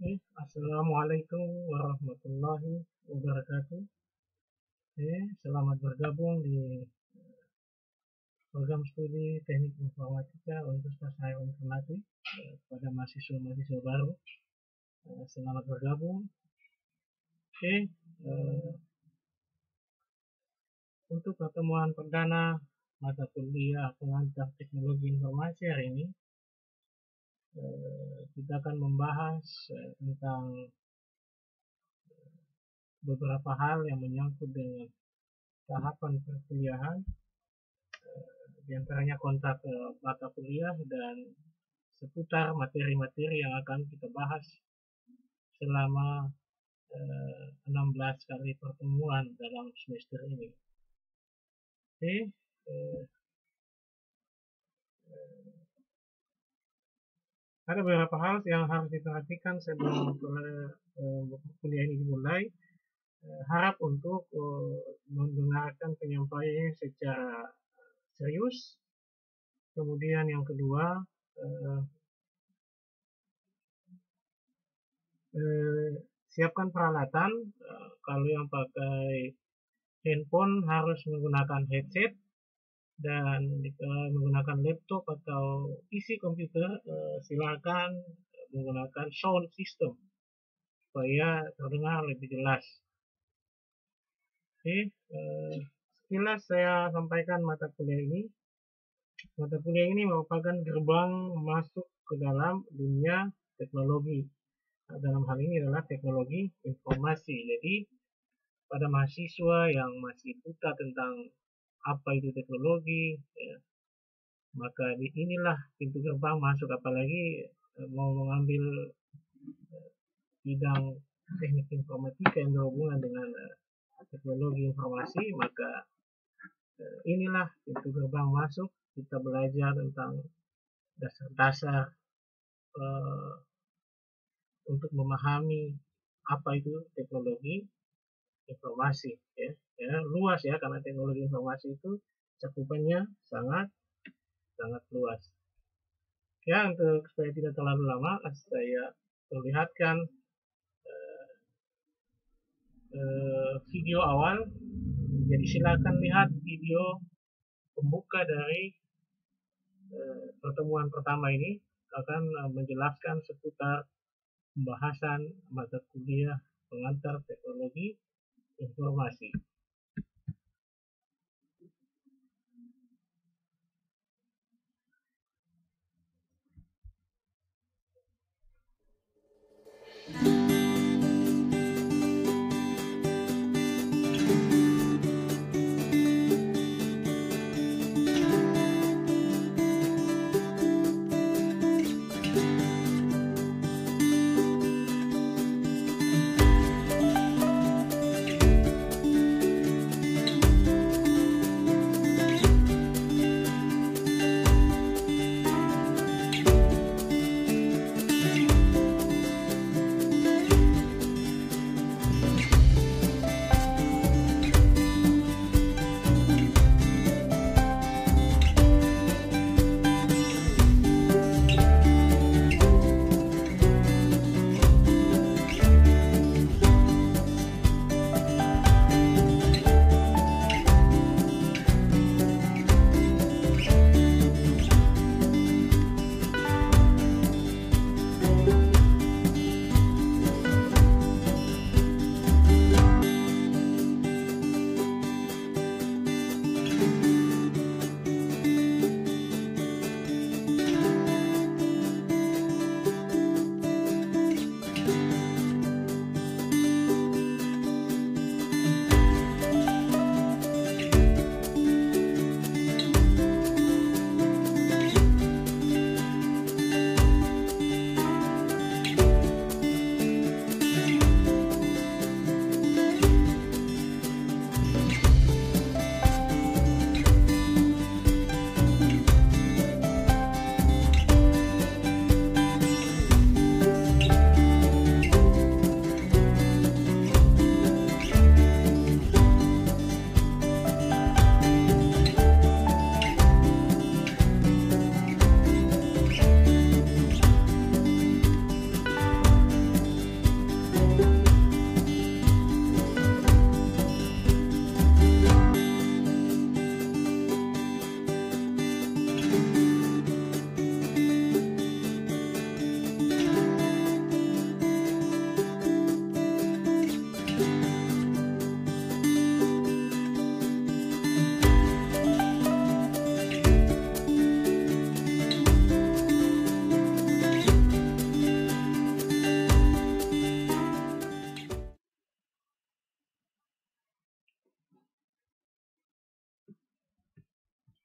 Assalamualaikum warahmatullahi wabarakatuh. Selamat bergabung di program studi Teknik Informatika Universitas Hairun Ternate pada mahasiswa-mahasiswa baru. Selamat bergabung. Untuk pertemuan perdana mata kuliah pengantar teknologi informasi hari ini, kita akan membahas tentang beberapa hal yang menyangkut dengan tahapan perkuliahan, di antaranya kontrak mata kuliah dan seputar materi-materi yang akan kita bahas selama 16 kali pertemuan dalam semester ini. Ada beberapa hal yang harus diperhatikan sebelum kuliah ini dimulai. Harap untuk mendengarkan penyampaiannya secara serius. Kemudian yang kedua, siapkan peralatan. Kalau yang pakai handphone harus menggunakan headset, dan menggunakan laptop atau PC komputer silakan menggunakan sound system supaya terdengar lebih jelas. Sekilas saya sampaikan mata kuliah ini. Mata kuliah ini merupakan gerbang masuk ke dalam dunia teknologi. Dalam hal ini adalah teknologi informasi. Jadi pada mahasiswa yang masih buta tentang apa itu teknologi, maka inilah pintu gerbang masuk. Apalagi mau mengambil bidang teknik informatika yang berhubungan dengan teknologi informasi, maka inilah pintu gerbang masuk. Kita belajar tentang dasar-dasar untuk memahami apa itu teknologi informasi, luas ya, karena teknologi informasi itu cakupannya sangat luas. Untuk supaya tidak terlalu lama, saya perlihatkan video awal. Jadi silakan lihat video pembuka dari pertemuan pertama ini, akan menjelaskan seputar pembahasan mata kuliah pengantar teknologi informasi.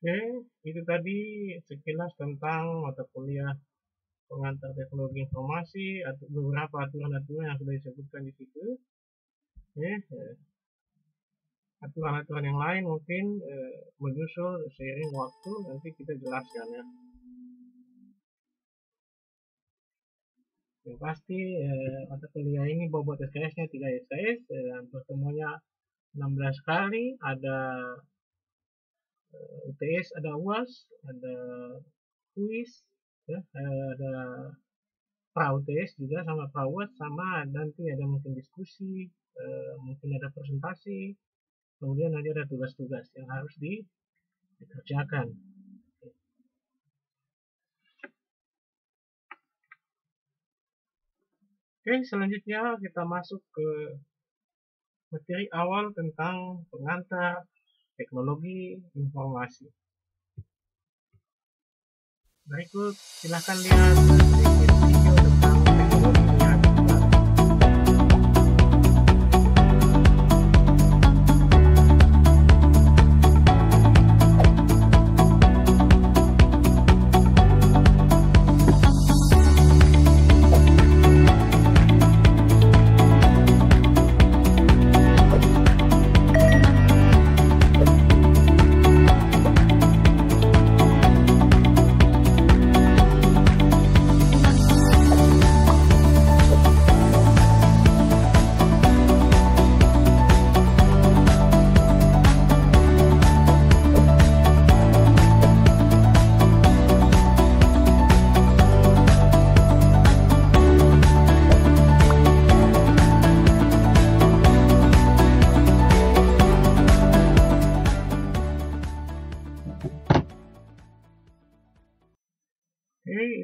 Oke, itu tadi sekilas tentang mata kuliah pengantar teknologi informasi atau beberapa aturan-aturan yang sudah disebutkan di situ. Oke, aturan-aturan yang lain mungkin menyusul seiring waktu, nanti kita jelaskan ya. Yang pasti mata kuliah ini bobot SKS-nya 3 SKS, pertemuannya 16 kali, ada UTS, ada UAS, ada kuis, ya, ada pra UTS juga sama pra UAS, sama nanti ada mungkin diskusi, mungkin ada presentasi, kemudian nanti ada tugas-tugas yang harus dikerjakan. Oke, selanjutnya kita masuk ke materi awal tentang pengantar teknologi informasi. Berikut silahkan lihat sedikit video tentang teknologi yang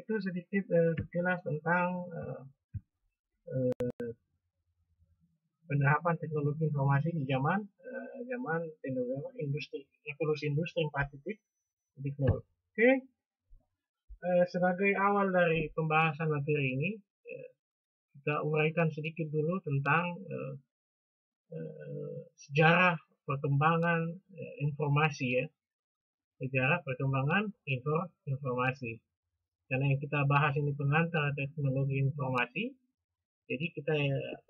itu sedikit sekilas tentang penerapan teknologi informasi di zaman industri revolusi industri 4.0. Oke, sebagai awal dari pembahasan materi ini, kita uraikan sedikit dulu tentang sejarah perkembangan informasi ya, sejarah perkembangan informasi. Karena yang kita bahas ini pengantar teknologi informasi, jadi kita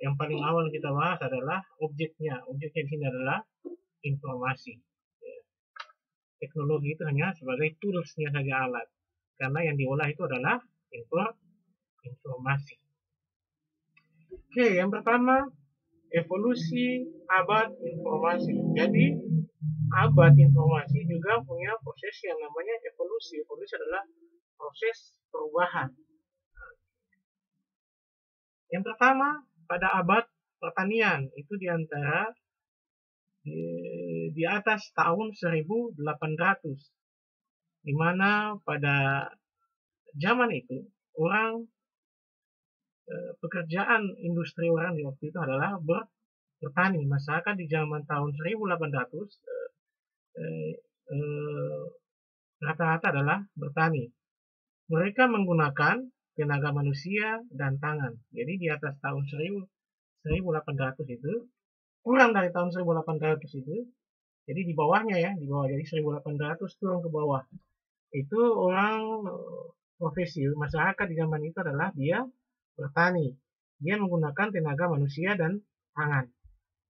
yang paling awal kita bahas adalah objeknya. Objeknya di sini adalah informasi. Teknologi itu hanya sebagai toolsnya saja, alat. Karena yang diolah itu adalah informasi. Oke, yang pertama evolusi abad informasi. Jadi abad informasi juga punya proses yang namanya evolusi. Evolusi adalah proses perubahan. Yang pertama pada abad pertanian, itu diantara di atas tahun 1800, di mana pada zaman itu orang pekerjaan industri orang di waktu itu adalah bertani. Masyarakat di zaman tahun 1800 rata-rata adalah bertani. Mereka menggunakan tenaga manusia dan tangan. Jadi di atas tahun 1800 itu, kurang dari tahun 1800 itu, jadi di bawahnya ya, di bawah, jadi 1800 turun ke bawah. Itu orang profesi masyarakat di zaman itu adalah dia bertani. Dia menggunakan tenaga manusia dan tangan.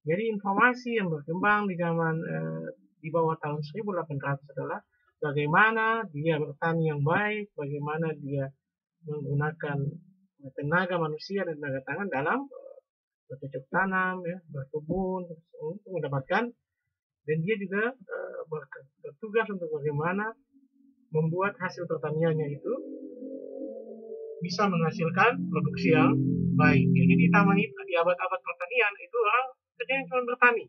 Jadi informasi yang berkembang di zaman di bawah tahun 1800 adalah bagaimana dia bertani yang baik, bagaimana dia menggunakan tenaga manusia dan tenaga tangan dalam bercocok tanam, ya, berkebun untuk mendapatkan, dan dia juga bertugas untuk bagaimana membuat hasil pertaniannya itu bisa menghasilkan produksi yang baik. Ya, jadi di abad-abad pertanian itu orang kerjanya cuma bertani.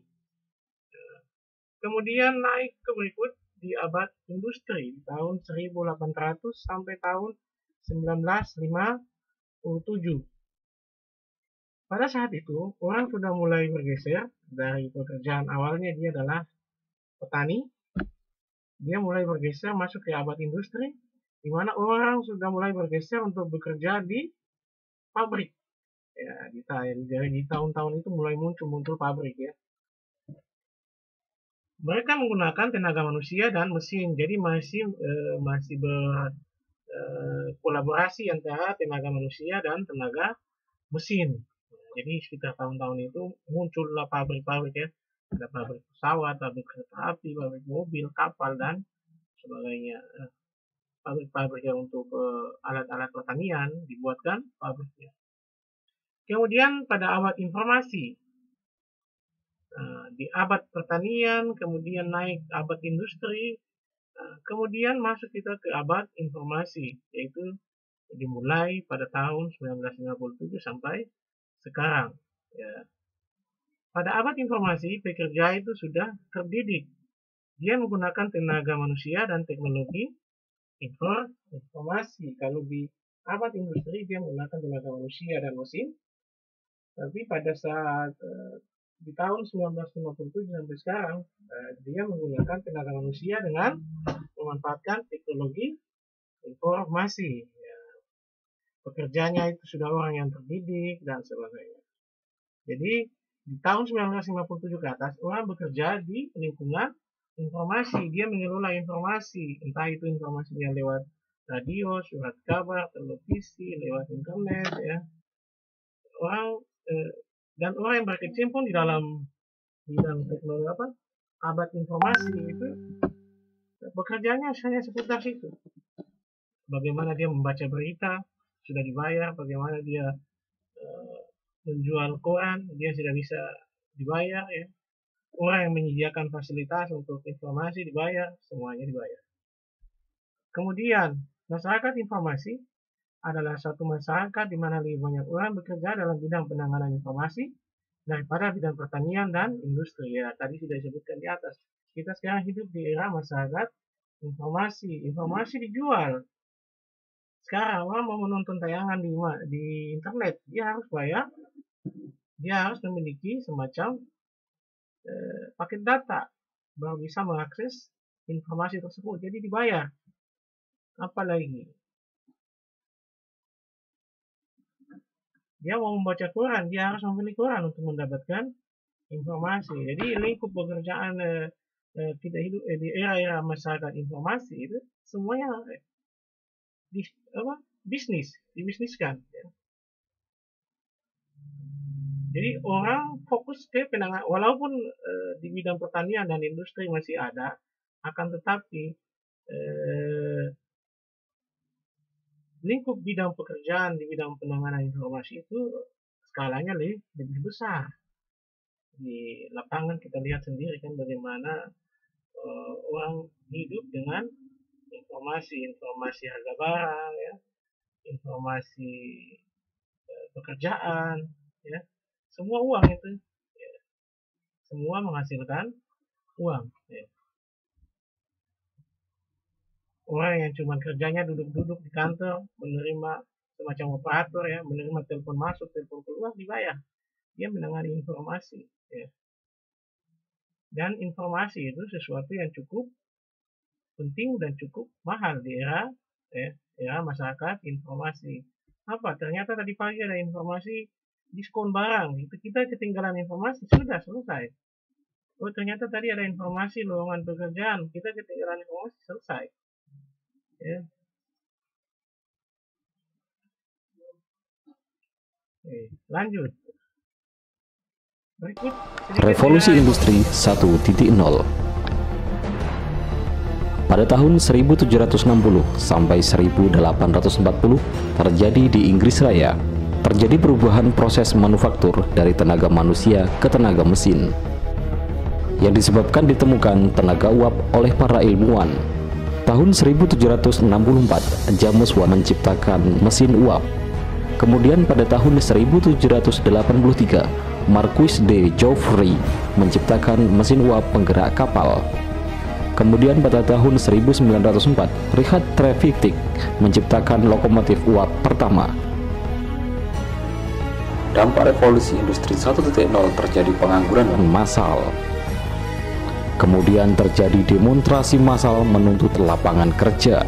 Kemudian naik ke berikut di abad industri di tahun 1800 sampai tahun 1957. Pada saat itu orang sudah mulai bergeser dari pekerjaan awalnya dia adalah petani, dia mulai bergeser masuk ke abad industri, di mana orang sudah mulai bergeser untuk bekerja di pabrik. Ya, di tahun-tahun itu mulai muncul pabrik ya. Mereka menggunakan tenaga manusia dan mesin, jadi masih berkolaborasi antara tenaga manusia dan tenaga mesin. Jadi sekitar tahun-tahun itu muncullah pabrik-pabrik ya, ada pabrik pesawat, pabrik kereta api, pabrik mobil, kapal dan sebagainya. Pabrik-pabrik yang untuk alat-alat pertanian dibuatkan pabriknya. Kemudian pada abad informasi, di abad pertanian, kemudian naik abad industri, kemudian masuk kita ke abad informasi, yaitu dimulai pada tahun 1957 sampai sekarang. Ya. Pada abad informasi, pekerja itu sudah terdidik. Dia menggunakan tenaga manusia dan teknologi informasi. Kalau di abad industri, dia menggunakan tenaga manusia dan mesin. Tapi pada saat di tahun 1957 sampai sekarang, dia menggunakan tenaga manusia dengan memanfaatkan teknologi informasi. Ya. Pekerjanya itu sudah orang yang terdidik dan sebagainya. Jadi di tahun 1957 ke atas, orang bekerja di lingkungan informasi. Dia mengelola informasi, entah itu informasinya lewat radio, surat kabar, televisi, lewat internet, ya. Dan orang yang berkecimpung di dalam bidang teknologi abad informasi itu bekerjanya hanya seputar situ. Bagaimana dia membaca berita, sudah dibayar, bagaimana dia menjual koran, dia sudah bisa dibayar, ya. Orang yang menyediakan fasilitas untuk informasi dibayar, semuanya dibayar. Kemudian, masyarakat informasi adalah suatu masyarakat di mana lebih banyak orang bekerja dalam bidang penanganan informasi daripada bidang pertanian dan industri. Ya, tadi sudah disebutkan di atas. Kita sekarang hidup di era masyarakat informasi. Informasi dijual. Sekarang orang mau menonton tayangan di internet, dia harus bayar. Dia harus memiliki semacam paket data baru bisa mengakses informasi tersebut. Jadi dibayar. Apalagi dia mau membaca koran, dia harus membeli koran untuk mendapatkan informasi. Jadi lingkup pekerjaan kita hidup di era masyarakat informasi itu semuanya dibisniskan. Ya. Jadi orang fokus ke penanganan, walaupun di bidang pertanian dan industri masih ada, akan tetapi lingkup bidang pekerjaan di bidang penanganan informasi itu skalanya lebih besar. Di lapangan kita lihat sendiri kan bagaimana orang hidup dengan informasi harga barang, ya, informasi pekerjaan, ya, semua uang itu, ya, semua menghasilkan uang. Ya. Orang yang cuma kerjanya duduk-duduk di kantor, menerima semacam operator, ya, menerima telepon masuk, telepon keluar, dibayar. Dia menangani informasi. Ya. Dan informasi itu sesuatu yang cukup penting dan cukup mahal di era masyarakat informasi. Apa? Ternyata tadi pagi ada informasi diskon barang. Itu kita ketinggalan informasi, sudah selesai. Oh, ternyata tadi ada informasi lowongan pekerjaan, kita ketinggalan informasi, selesai. Ya. Lanjut. Berikut Revolusi Industri 1.0. Pada tahun 1760 sampai 1840 terjadi di Inggris Raya. Terjadi perubahan proses manufaktur dari tenaga manusia ke tenaga mesin, yang disebabkan ditemukan tenaga uap oleh para ilmuwan. Tahun 1764, James Watt menciptakan mesin uap. Kemudian pada tahun 1783, Marquis de Joffre menciptakan mesin uap penggerak kapal. Kemudian pada tahun 1904, Richard Trevithick menciptakan lokomotif uap pertama. Dampak revolusi industri 1.0 terjadi pengangguran massal. Kemudian terjadi demonstrasi massal menuntut lapangan kerja.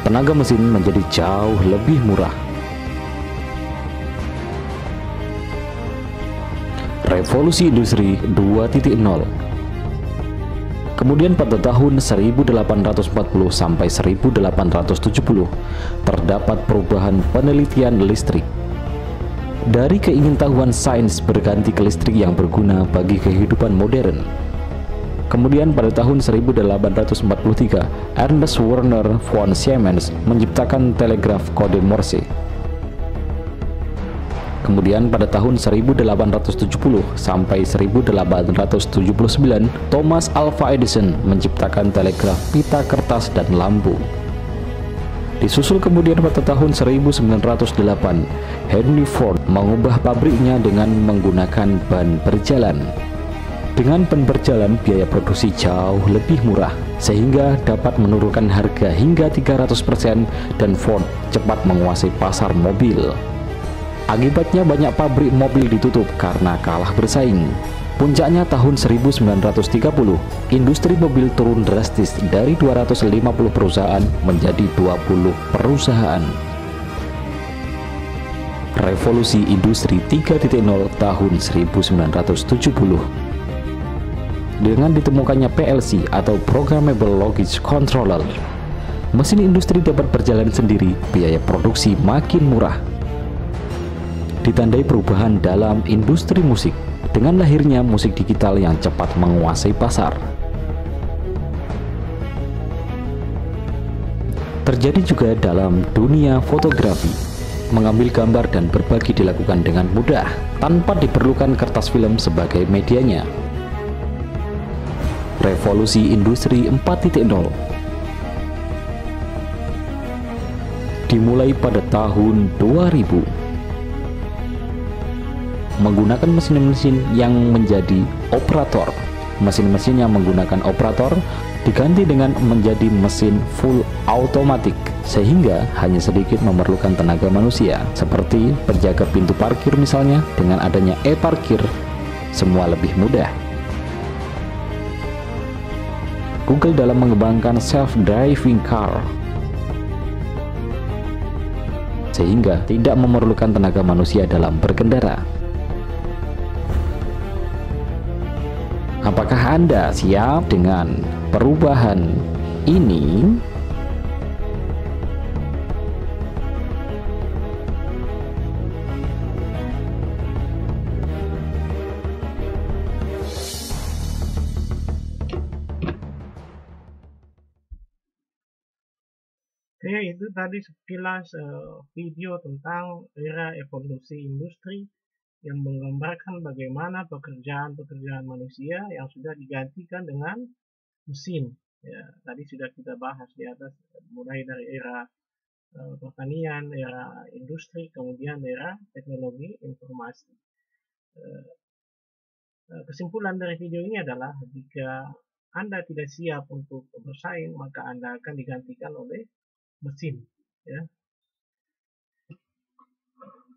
Tenaga mesin menjadi jauh lebih murah. Revolusi Industri 2.0. Kemudian pada tahun 1840 sampai 1870 terdapat perubahan penelitian listrik. Dari keingintahuan sains berganti ke listrik yang berguna bagi kehidupan modern. Kemudian pada tahun 1843, Ernest Werner von Siemens menciptakan telegraf kode Morse. Kemudian pada tahun 1870 sampai 1879, Thomas Alva Edison menciptakan telegraf pita kertas dan lampu. Disusul kemudian pada tahun 1908, Henry Ford mengubah pabriknya dengan menggunakan ban berjalan. Dengan ban berjalan, biaya produksi jauh lebih murah, sehingga dapat menurunkan harga hingga 300% dan Ford cepat menguasai pasar mobil. Akibatnya banyak pabrik mobil ditutup karena kalah bersaing. Puncaknya tahun 1930, industri mobil turun drastis dari 250 perusahaan menjadi 20 perusahaan. Revolusi Industri 3.0 tahun 1970. Dengan ditemukannya PLC atau Programmable Logic Controller, mesin industri dapat berjalan sendiri, biaya produksi makin murah. Ditandai perubahan dalam industri musik dengan lahirnya musik digital yang cepat menguasai pasar. Terjadi juga dalam dunia fotografi. Mengambil gambar dan berbagi dilakukan dengan mudah tanpa diperlukan kertas film sebagai medianya. Revolusi Industri 4.0 dimulai pada tahun 2000. Menggunakan mesin-mesin yang menjadi operator. Mesin-mesin yang menggunakan operator diganti dengan menjadi mesin full automatic, sehingga hanya sedikit memerlukan tenaga manusia, seperti penjaga pintu parkir misalnya. Dengan adanya e-parkir, semua lebih mudah. Google dalam mengembangkan self-driving car, sehingga tidak memerlukan tenaga manusia dalam berkendara. Apakah Anda siap dengan perubahan ini? Oke, itu tadi sekilas video tentang era evolusi industri yang menggambarkan bagaimana pekerjaan-pekerjaan manusia yang sudah digantikan dengan mesin. Ya, tadi sudah kita bahas di atas, mulai dari era pertanian, era industri, kemudian era teknologi informasi. Kesimpulan dari video ini adalah jika Anda tidak siap untuk bersaing, maka Anda akan digantikan oleh mesin. Ya.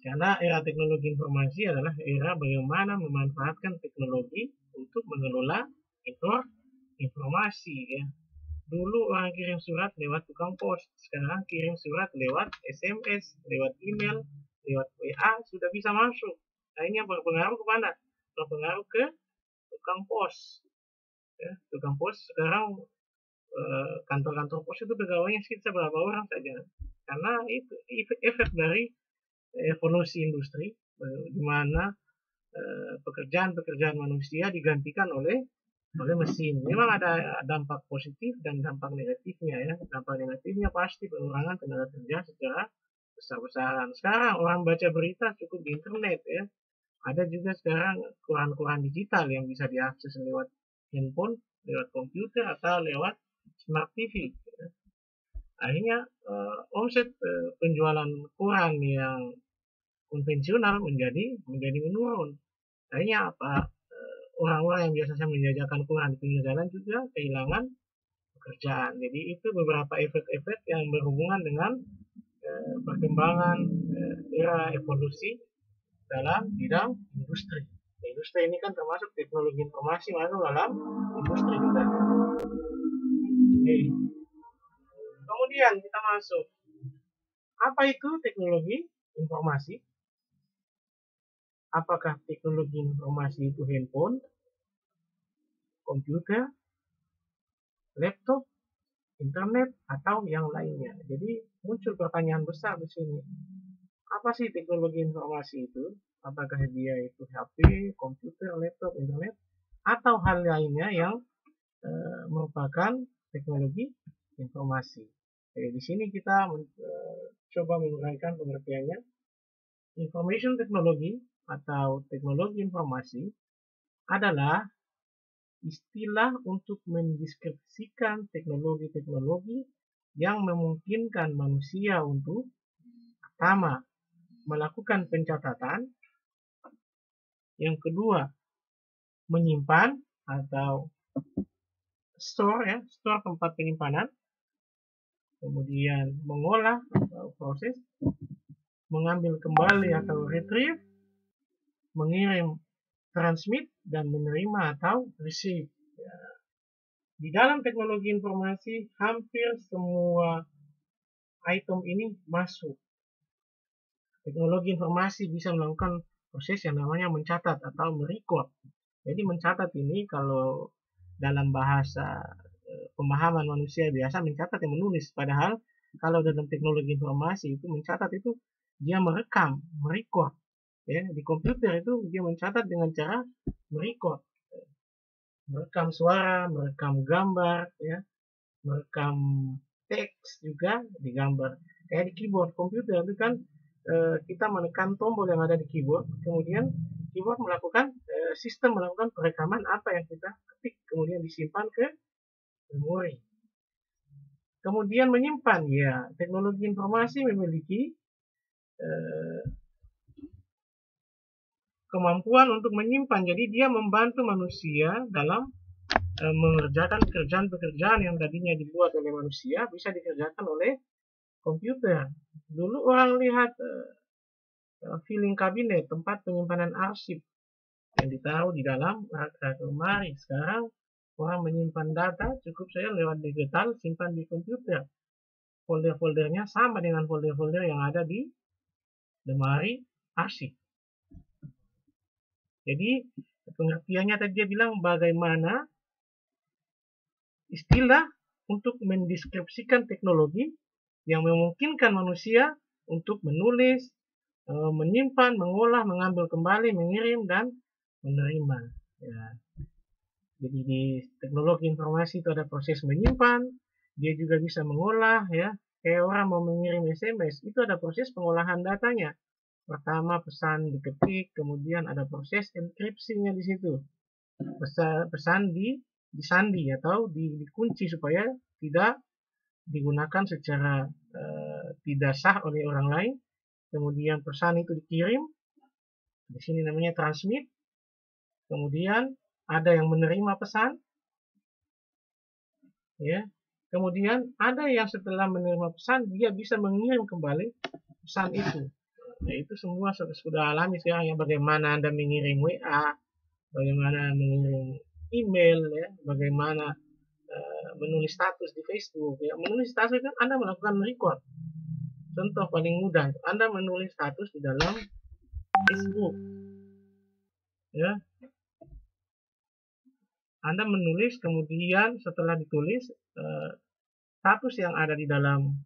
Karena era teknologi informasi adalah era bagaimana memanfaatkan teknologi untuk mengelola informasi. Ya. Dulu orang kirim surat lewat tukang pos, sekarang kirim surat lewat SMS, lewat email, lewat WA sudah bisa masuk. Nah, ini yang berpengaruh ke mana? Berpengaruh ke tukang pos. Ya, tukang pos sekarang kantor-kantor pos itu pegawainya sekitar berapa orang saja. Karena itu efek dari evolusi industri, di mana pekerjaan-pekerjaan manusia digantikan oleh mesin. Memang ada dampak positif dan dampak negatifnya ya. Dampak negatifnya pasti pengurangan tenaga kerja secara besar-besaran. Sekarang orang baca berita cukup di internet ya. Ada juga sekarang koran-koran digital yang bisa diakses lewat handphone, lewat komputer atau lewat smart TV. Ya. Akhirnya omset penjualan koran yang konvensional menjadi menurun. Akhirnya apa? Orang-orang yang biasanya menjajakan koran di pinggir jalan juga kehilangan pekerjaan. Jadi itu beberapa efek-efek yang berhubungan dengan perkembangan era evolusi dalam bidang industri. Industri ini kan termasuk teknologi informasi masuk dalam industri juga. Oke. Kemudian kita masuk. Apa itu teknologi informasi? apakah teknologi informasi itu handphone, komputer, laptop, internet, atau yang lainnya. Jadi muncul pertanyaan besar di sini. Apa sih teknologi informasi itu? Apakah dia itu HP, komputer, laptop, internet, atau hal lainnya yang merupakan teknologi informasi? Di sini kita coba menguraikan pengertiannya. Information technology atau teknologi informasi adalah istilah untuk mendeskripsikan teknologi-teknologi yang memungkinkan manusia untuk pertama, melakukan pencatatan, yang kedua, menyimpan atau store tempat penyimpanan, kemudian mengolah atau proses, mengambil kembali atau retrieve, mengirim, transmit, dan menerima atau receive. Di dalam teknologi informasi, hampir semua item ini masuk. Teknologi informasi bisa melakukan proses yang namanya mencatat atau merecord. Jadi mencatat ini kalau dalam bahasa pemahaman manusia biasa mencatat yang menulis. Padahal kalau dalam teknologi informasi itu mencatat itu dia merekam, merecord. Ya, di komputer itu dia mencatat dengan cara merecord, merekam suara, merekam gambar, ya, merekam teks juga digambar. Kayak di keyboard komputer itu kan kita menekan tombol yang ada di keyboard, kemudian keyboard melakukan sistem melakukan perekaman apa yang kita ketik, kemudian disimpan ke memori. Kemudian menyimpan, ya, teknologi informasi memiliki kemampuan untuk menyimpan. Jadi dia membantu manusia dalam mengerjakan pekerjaan-pekerjaan yang tadinya dibuat oleh manusia bisa dikerjakan oleh komputer. Dulu orang lihat filing cabinet, tempat penyimpanan arsip yang ditaruh di dalam rak lemari. Sekarang orang menyimpan data cukup saya lewat digital, simpan di komputer. Folder-foldernya sama dengan folder-folder yang ada di lemari arsip. Jadi pengertiannya tadi dia bilang bagaimana istilah untuk mendeskripsikan teknologi yang memungkinkan manusia untuk menulis, menyimpan, mengolah, mengambil kembali, mengirim, dan menerima. Ya. Jadi di teknologi informasi itu ada proses menyimpan, dia juga bisa mengolah, ya. Kayak orang mau mengirim SMS, itu ada proses pengolahan datanya. Pertama pesan diketik, kemudian ada proses enkripsinya di situ. Pesan disandi atau dikunci supaya tidak digunakan secara tidak sah oleh orang lain. Kemudian pesan itu dikirim, di sini namanya transmit. Kemudian ada yang menerima pesan, ya. Kemudian ada yang setelah menerima pesan dia bisa mengirim kembali pesan itu. Nah, itu semua sudah alami sekarang ya, bagaimana Anda mengirim WA, bagaimana mengirim email, ya, bagaimana menulis status di Facebook, ya. Menulis status kan Anda melakukan record. Contoh paling mudah, Anda menulis status di dalam Facebook, ya. Anda menulis, kemudian setelah ditulis status yang ada di dalam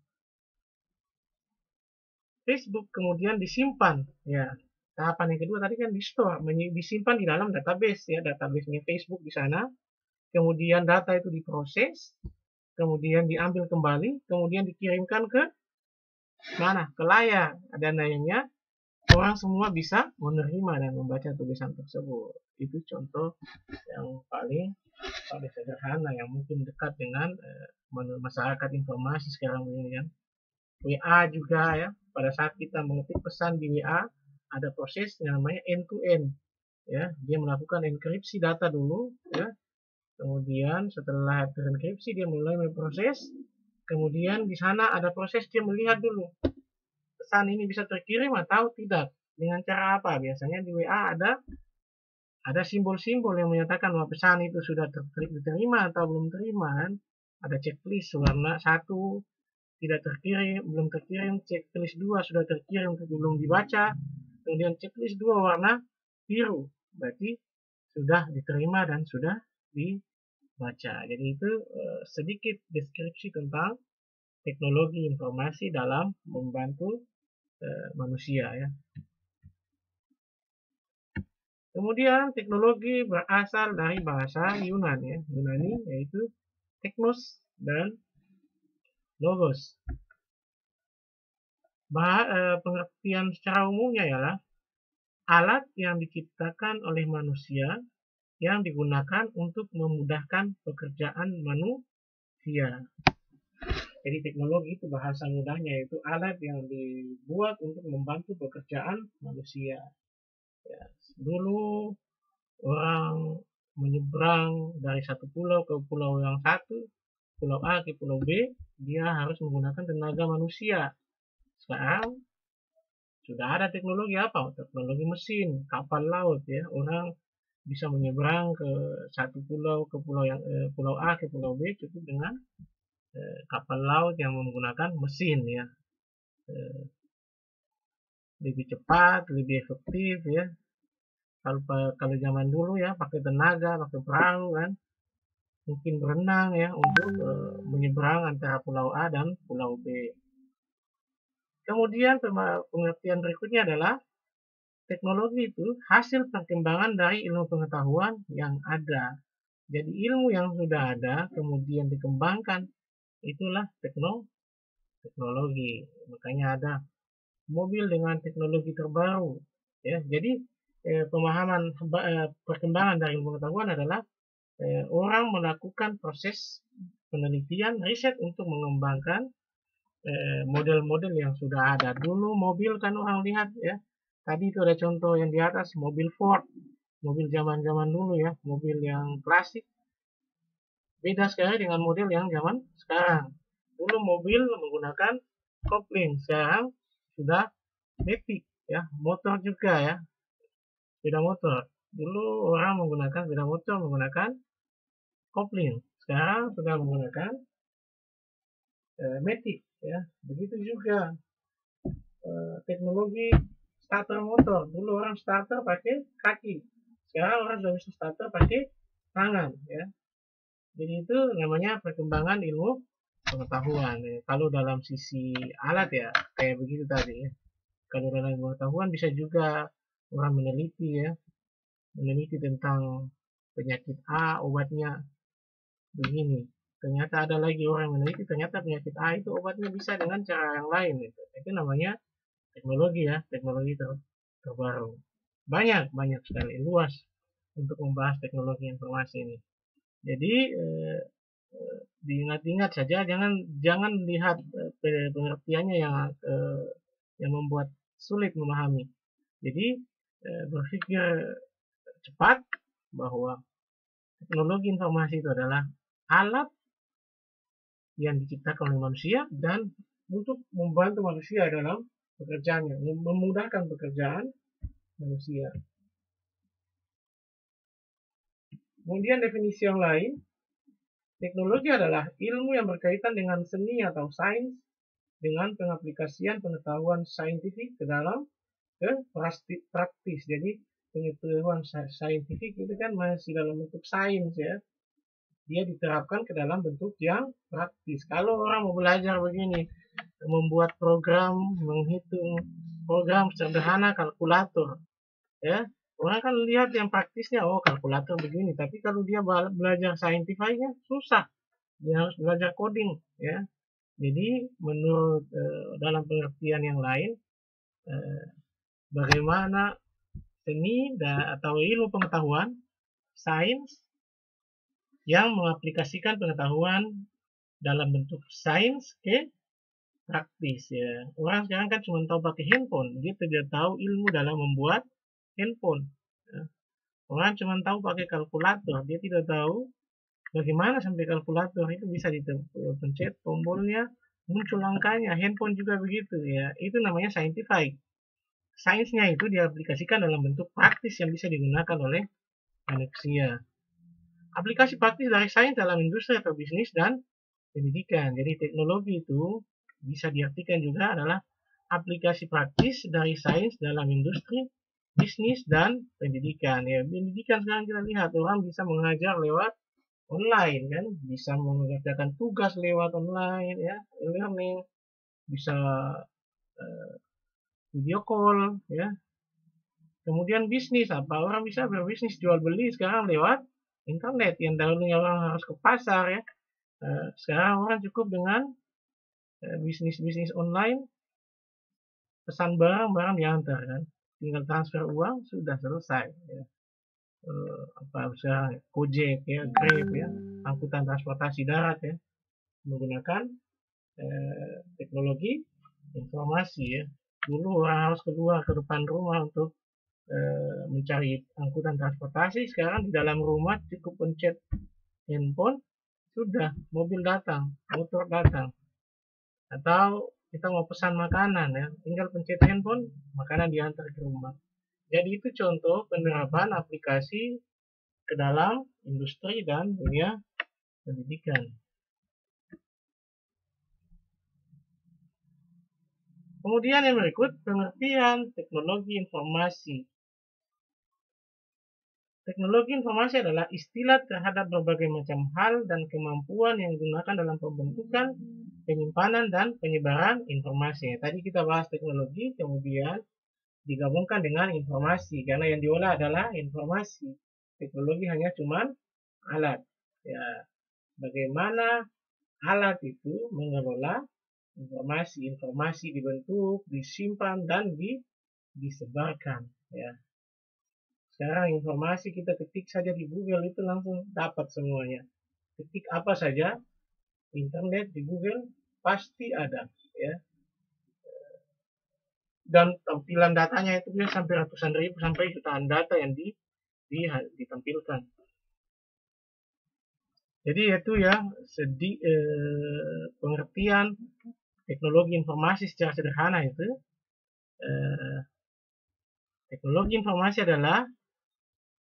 Facebook kemudian disimpan, ya. Tahapan yang kedua tadi kan di store, disimpan di dalam database, ya, database-nya Facebook di sana. Kemudian data itu diproses, kemudian diambil kembali, kemudian dikirimkan ke mana? Ke layar. Dan akhirnya orang semua bisa menerima dan membaca tulisan tersebut. Itu contoh yang paling sederhana yang mungkin dekat dengan masyarakat informasi sekarang ini, ya. WA juga, ya, pada saat kita mengetik pesan di WA ada proses yang namanya end to end, ya. Dia melakukan enkripsi data dulu, ya. Kemudian setelah terenkripsi dia mulai memproses, kemudian di sana ada proses dia melihat dulu pesan ini bisa terkirim atau tidak. Dengan cara apa? Biasanya di WA ada simbol-simbol yang menyatakan bahwa pesan itu sudah diterima atau belum terima, kan? Ada checklist warna 1 tidak terkirim, belum terkirim, checklist 2 sudah terkirim, belum dibaca, kemudian checklist 2 warna biru, berarti sudah diterima dan sudah dibaca. Jadi itu sedikit deskripsi tentang teknologi informasi dalam membantu manusia ya. Kemudian teknologi berasal dari bahasa Yunani yaitu teknos dan logos. Pengertian secara umumnya ialah alat yang diciptakan oleh manusia yang digunakan untuk memudahkan pekerjaan manusia. Jadi teknologi itu bahasa mudahnya itu alat yang dibuat untuk membantu pekerjaan manusia. Ya, dulu orang menyeberang dari satu pulau ke pulau yang satu, pulau A ke pulau B, dia harus menggunakan tenaga manusia. Sekarang sudah ada teknologi apa? Teknologi mesin, kapal laut ya. Orang bisa menyeberang ke satu pulau ke pulau A ke pulau B cukup dengan kapal laut yang menggunakan mesin ya. Lebih cepat, lebih efektif ya. Kalau zaman dulu ya pakai tenaga, pakai perahu kan, mungkin berenang ya untuk menyeberang antara pulau A dan pulau B. Kemudian pengertian berikutnya adalah teknologi itu hasil perkembangan dari ilmu pengetahuan yang ada. Jadi ilmu yang sudah ada kemudian dikembangkan, itulah teknologi. Makanya ada mobil dengan teknologi terbaru. Ya, jadi pemahaman perkembangan dari ilmu pengetahuan adalah orang melakukan proses penelitian, riset untuk mengembangkan model-model yang sudah ada. Dulu mobil kan orang lihat ya. Tadi itu ada contoh yang di atas, mobil Ford. Mobil zaman-zaman dulu ya, mobil yang klasik. Beda sekali dengan model yang zaman sekarang. Dulu mobil menggunakan kopling, sekarang sudah matic ya, motor juga ya. Sepeda motor. Dulu orang menggunakan sepeda motor menggunakan kopling. Sekarang sudah menggunakan matic ya. Begitu juga teknologi starter motor. Dulu orang starter pakai kaki. Sekarang orang sudah bisa starter pakai tangan ya. Jadi itu namanya perkembangan ilmu pengetahuan ya. Kalau dalam sisi alat ya kayak begitu tadi ya. Kalau dalam ilmu pengetahuan bisa juga orang meneliti ya. Meneliti tentang penyakit A, obatnya begini. Ternyata ada lagi orang meneliti, ternyata penyakit A itu obatnya bisa dengan cara yang lain. Itu namanya teknologi ya, teknologi terbaru. Banyak sekali, luas untuk membahas teknologi informasi ini. Jadi diingat-ingat saja, jangan lihat pengertiannya yang membuat sulit memahami. Jadi berpikir cepat bahwa teknologi informasi itu adalah alat yang diciptakan oleh manusia dan untuk membantu manusia dalam pekerjaannya, memudahkan pekerjaan manusia. Kemudian definisi yang lain, teknologi adalah ilmu yang berkaitan dengan seni atau sains dengan pengaplikasian pengetahuan saintifik ke dalam praktis. Jadi pengetahuan saintifik itu kan masih dalam bentuk sains ya. Dia diterapkan ke dalam bentuk yang praktis. Kalau orang mau belajar begini, membuat program, menghitung program sederhana kalkulator, ya orang kan lihat yang praktisnya, oh kalkulator begini. Tapi kalau dia belajar saintifiknya susah, dia harus belajar coding, ya. Jadi menurut dalam pengertian yang lain, bagaimana seni atau ilmu pengetahuan, sains yang mengaplikasikan pengetahuan dalam bentuk sains ke praktis ya. Orang sekarang kan cuma tahu pakai handphone, dia tidak tahu ilmu dalam membuat handphone. Ya. Orang cuma tahu pakai kalkulator, dia tidak tahu bagaimana sampai kalkulator itu bisa dipencet tombolnya muncul angkanya. Handphone juga begitu ya. Itu namanya scientific. Sainsnya itu diaplikasikan dalam bentuk praktis yang bisa digunakan oleh manusia. Aplikasi praktis dari sains dalam industri atau bisnis dan pendidikan. Jadi teknologi itu bisa diartikan juga adalah aplikasi praktis dari sains dalam industri bisnis dan pendidikan. Ya, pendidikan sekarang kita lihat orang bisa mengajar lewat online kan, bisa mengerjakan tugas lewat online ya, e-learning, bisa video call ya. Kemudian bisnis apa? Orang bisa berbisnis jual beli sekarang lewat internet, yang dahulunya orang harus ke pasar ya. Sekarang orang cukup dengan bisnis-bisnis online, pesan barang-barang diantar kan, tinggal transfer uang sudah selesai ya. Apa misalnya Gojek ya, Grab ya, angkutan transportasi darat ya, menggunakan teknologi informasi ya. Dulu orang harus keluar ke depan rumah untuk mencari angkutan transportasi, sekarang di dalam rumah cukup pencet handphone sudah mobil datang, motor datang. Atau kita mau pesan makanan ya, tinggal pencet handphone, makanan diantar ke rumah. Jadi itu contoh penerapan aplikasi ke dalam industri dan dunia pendidikan. Kemudian yang berikut, pengertian teknologi informasi. Teknologi informasi adalah istilah terhadap berbagai macam hal dan kemampuan yang digunakan dalam pembentukan, penyimpanan, dan penyebaran informasi. Tadi kita bahas teknologi, kemudian digabungkan dengan informasi, karena yang diolah adalah informasi. Teknologi hanya cuma alat. Ya, bagaimana alat itu mengelola informasi. Informasi dibentuk, disimpan, dan disebarkan. Ya. Sekarang informasi kita ketik saja di Google itu langsung dapat semuanya. Ketik apa saja, internet di Google pasti ada, ya. Dan tampilan datanya itu bisa sampai ratusan ribu sampai jutaan data yang ditampilkan. Jadi itu ya pengertian teknologi informasi secara sederhana itu. Teknologi informasi adalah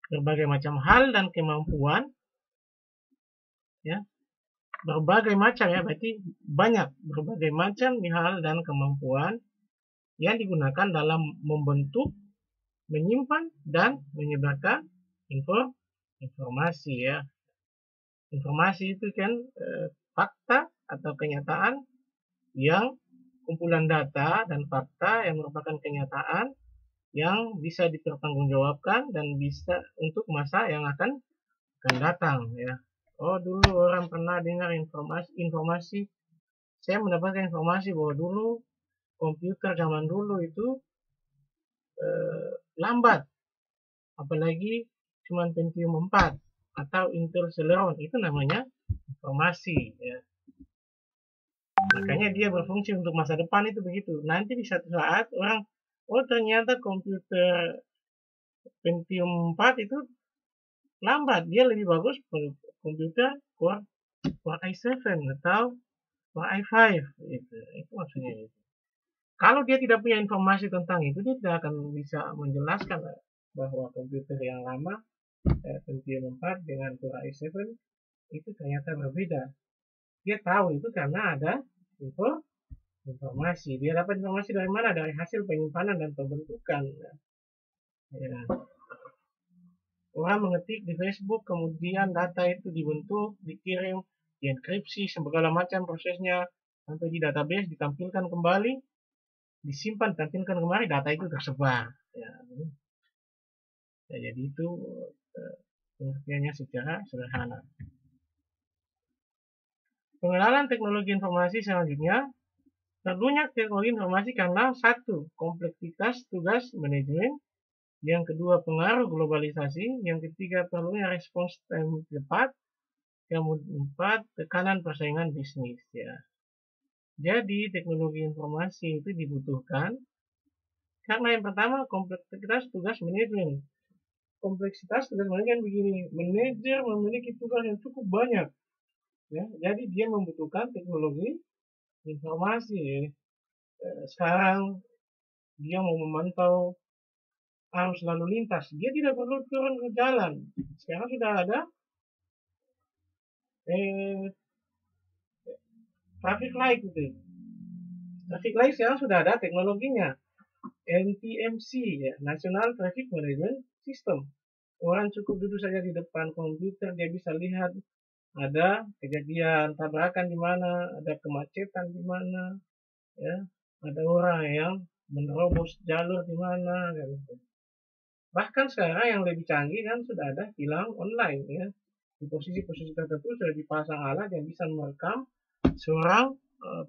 berbagai macam hal dan kemampuan, ya, berbagai macam ya, berarti banyak berbagai macam hal dan kemampuan yang digunakan dalam membentuk, menyimpan, dan menyebarkan informasi ya. Informasi itu kan fakta atau kenyataan yang kumpulan data dan fakta yang merupakan kenyataan yang bisa dipertanggungjawabkan dan bisa untuk masa yang akan datang ya. Oh, dulu orang pernah dengar informasi, saya mendapatkan informasi bahwa dulu komputer zaman dulu itu lambat, apalagi cuma Pentium 4 atau Intel Celeron, itu namanya informasi ya. Makanya dia berfungsi untuk masa depan itu begitu. Nanti di satu saat orang, oh ternyata komputer Pentium 4 itu lambat, dia lebih bagus komputer Core i7 atau Core i5 gitu. Itu maksudnya itu. Kalau dia tidak punya informasi tentang itu, dia tidak akan bisa menjelaskan bahwa komputer yang lama Pentium 4 dengan Core i7 itu ternyata berbeda. Dia tahu itu karena ada informasi. Dia dapat informasi dari mana? Dari hasil penyimpanan dan pembentukan. Ya. Orang mengetik di Facebook, kemudian data itu dibentuk, dikirim, dienkripsi, segala macam prosesnya, sampai di database, ditampilkan kembali, disimpan, ditampilkan kembali, data itu tersebar. Ya, jadi itu pengertiannya secara sederhana. Pengenalan teknologi informasi selanjutnya, perlunya teknologi informasi karena satu, kompleksitas tugas manajemen, yang kedua pengaruh globalisasi, yang ketiga perlunya respons time cepat, yang keempat tekanan persaingan bisnis ya. Jadi teknologi informasi itu dibutuhkan karena yang pertama kompleksitas tugas manajemen. Kompleksitas tugas manajemen begini, manajer memiliki tugas yang cukup banyak ya, jadi dia membutuhkan teknologi informasi ya. Sekarang dia mau memantau arus lalu lintas, dia tidak perlu turun ke jalan. Sekarang sudah ada traffic light gitu. Traffic light sekarang sudah ada teknologinya. NTMC ya, National Traffic Management System. Orang cukup duduk saja di depan komputer, dia bisa lihat ada kejadian tabrakan di mana, ada kemacetan di mana, ya, ada orang yang menerobos jalur di mana, gitu. Bahkan sekarang yang lebih canggih kan sudah ada tilang online ya. Di posisi-posisi tertentu sudah dipasang alat yang bisa merekam seorang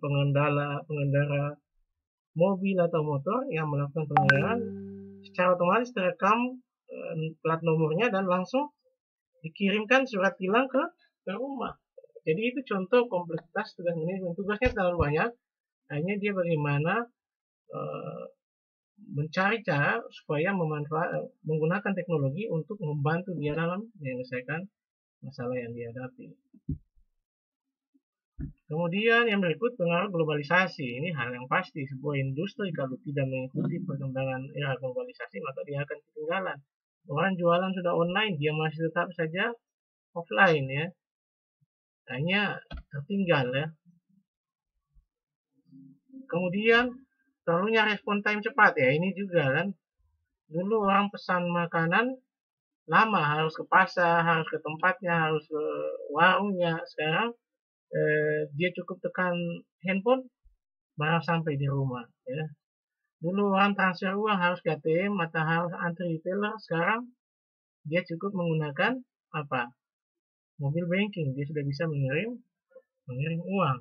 pengendara mobil atau motor yang melakukan pelanggaran, secara otomatis terekam plat nomornya dan langsung dikirimkan surat tilang ke rumah. Jadi itu contoh kompleksitas tugas manajemen. Tugasnya terlalu banyak, hanya dia bagaimana mencari cara supaya menggunakan teknologi untuk membantu dia dalam menyelesaikan masalah yang dihadapi. Kemudian yang berikut, pengaruh globalisasi. Ini hal yang pasti, sebuah industri kalau tidak mengikuti perkembangan era globalisasi maka dia akan ketinggalan. Orang jualan sudah online, dia masih tetap saja offline ya. Hanya tertinggal ya. Kemudian perlunya respon time cepat ya, ini juga kan. Dulu orang pesan makanan lama, harus ke pasar, harus ke tempatnya, harus ke warungnya. Sekarang dia cukup tekan handphone, barang sampai di rumah ya. Dulu orang transfer uang harus ke ATM atau harus antri retailer, sekarang dia cukup menggunakan apa? Mobil banking, dia sudah bisa mengirim uang.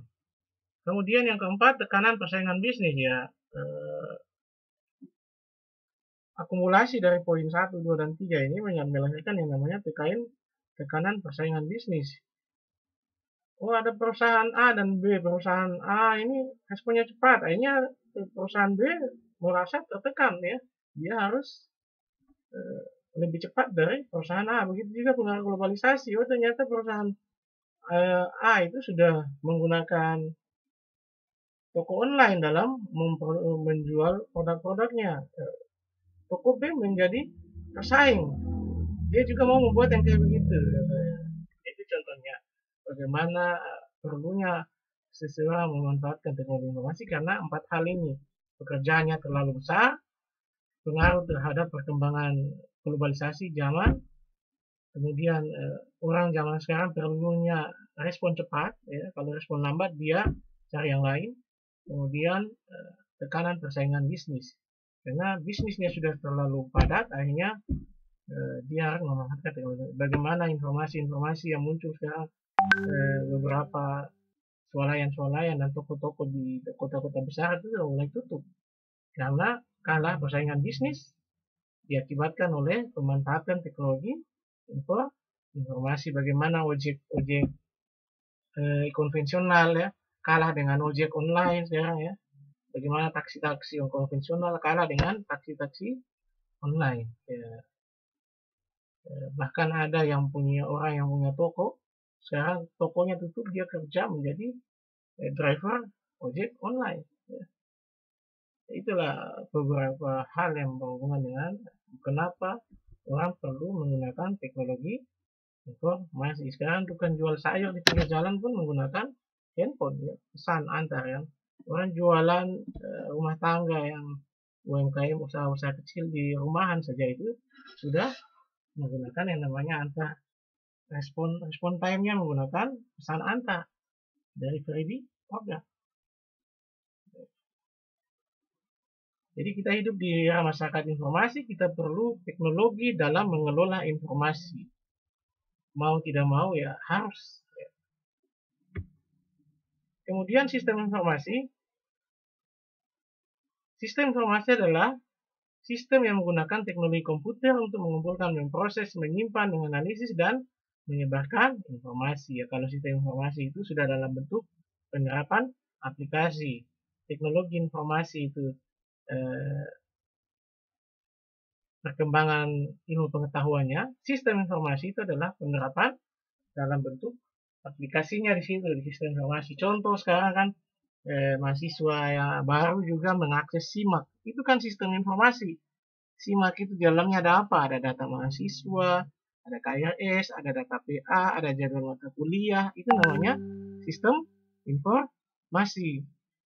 Kemudian yang keempat, tekanan persaingan bisnis ya. Akumulasi dari poin 1, 2, dan 3 ini melahirkan yang namanya tekanan persaingan bisnis. Oh, ada perusahaan A dan B. Perusahaan A ini responnya cepat, akhirnya perusahaan B merasa tertekan ya. Dia harus lebih cepat dari perusahaan A. Begitu juga pengaruh globalisasi. Oh, ternyata perusahaan A itu sudah menggunakan toko online dalam menjual produk-produknya. Toko B menjadi tersaing. Dia juga mau membuat yang kayak begitu. Itu contohnya bagaimana perlunya seseorang memanfaatkan teknologi informasi karena 4 hal ini. Pekerjaannya terlalu besar, pengaruh terhadap perkembangan globalisasi zaman, kemudian orang zaman sekarang perlunya respon cepat, ya. Kalau respon lambat dia cari yang lain. Kemudian tekanan persaingan bisnis, karena bisnisnya sudah terlalu padat, akhirnya dia harus memanfaatkan teknologi. Bagaimana informasi-informasi yang muncul sekarang, beberapa swalayan dan toko-toko di kota-kota besar itu sudah mulai tutup karena kalah persaingan bisnis diakibatkan oleh pemanfaatan teknologi informasi. Bagaimana ojek konvensional ya kalah dengan ojek online sekarang ya. Bagaimana taksi-taksi yang konvensional kalah dengan taksi-taksi online ya. Bahkan ada yang punya orang yang punya toko, sekarang tokonya tutup, dia kerja menjadi driver ojek online ya. Itulah beberapa hal yang berhubungan dengan kenapa orang perlu menggunakan teknologi informasi. Sekarang tukang jual sayur di pinggir jalan pun menggunakan handphone ya, pesan antar ya. Orang jualan rumah tangga yang UMKM, usaha-usaha kecil di rumahan saja itu sudah menggunakan yang namanya antar respon time-nya menggunakan pesan antar dari Freddy Order. Jadi kita hidup di era masyarakat informasi, kita perlu teknologi dalam mengelola informasi. Mau tidak mau ya harus. Kemudian sistem informasi. Sistem informasi adalah sistem yang menggunakan teknologi komputer untuk mengumpulkan, memproses, menyimpan, menganalisis, dan menyebarkan informasi. Ya, kalau sistem informasi itu sudah dalam bentuk penerapan aplikasi. Teknologi informasi itu perkembangan ilmu pengetahuannya, sistem informasi itu adalah penerapan dalam bentuk aplikasinya di situ, di sistem informasi. Contoh sekarang kan mahasiswa yang baru juga mengakses SIMAK, itu kan sistem informasi. SIMAK itu di dalamnya ada apa? Ada data mahasiswa, ada KRS, ada data PA, ada jadwal mata kuliah, itu namanya sistem informasi.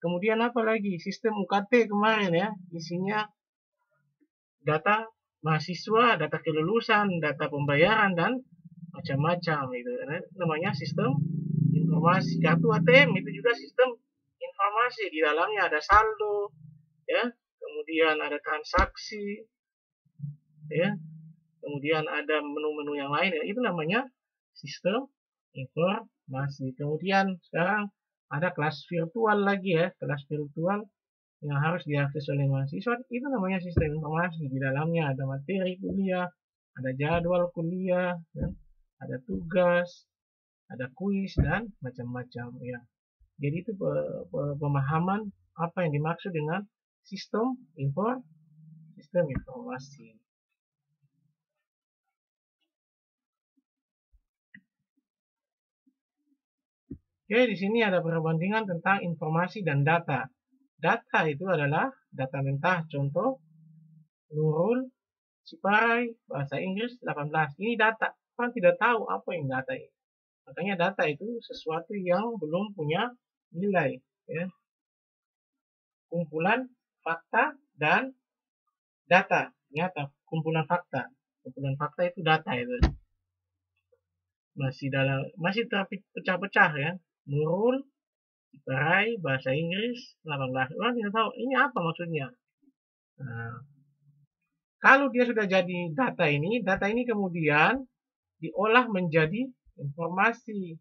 Kemudian apa lagi? Sistem UKT kemarin ya, isinya data mahasiswa, data kelulusan, data pembayaran, dan macam-macam itu. Namanya sistem informasi. Kartu ATM itu juga sistem informasi, di dalamnya ada saldo, ya, kemudian ada transaksi, ya, kemudian ada menu-menu yang lain, ya. Itu namanya sistem informasi. Kemudian sekarang ada kelas virtual lagi, ya, kelas virtual yang harus diakses oleh mahasiswa, itu namanya sistem informasi. Di dalamnya ada materi kuliah, ada jadwal kuliah, ya, ada tugas, ada kuis, dan macam-macam, ya. Jadi itu pemahaman apa yang dimaksud dengan sistem informasi. Oke, di sini ada perbandingan tentang informasi dan data. Data itu adalah data mentah, contoh Nurul, Ciparai, bahasa Inggris 18. Ini data. Orang tidak tahu apa yang data ini. Makanya data itu sesuatu yang belum punya nilai, ya. Kumpulan fakta dan data nyata, kumpulan fakta itu data itu masih terpecah-pecah, ya. Nurul, Ciparai, bahasa Inggris 18. Orang tidak tahu ini apa maksudnya. Nah, kalau dia sudah jadi data ini kemudian diolah menjadi informasi.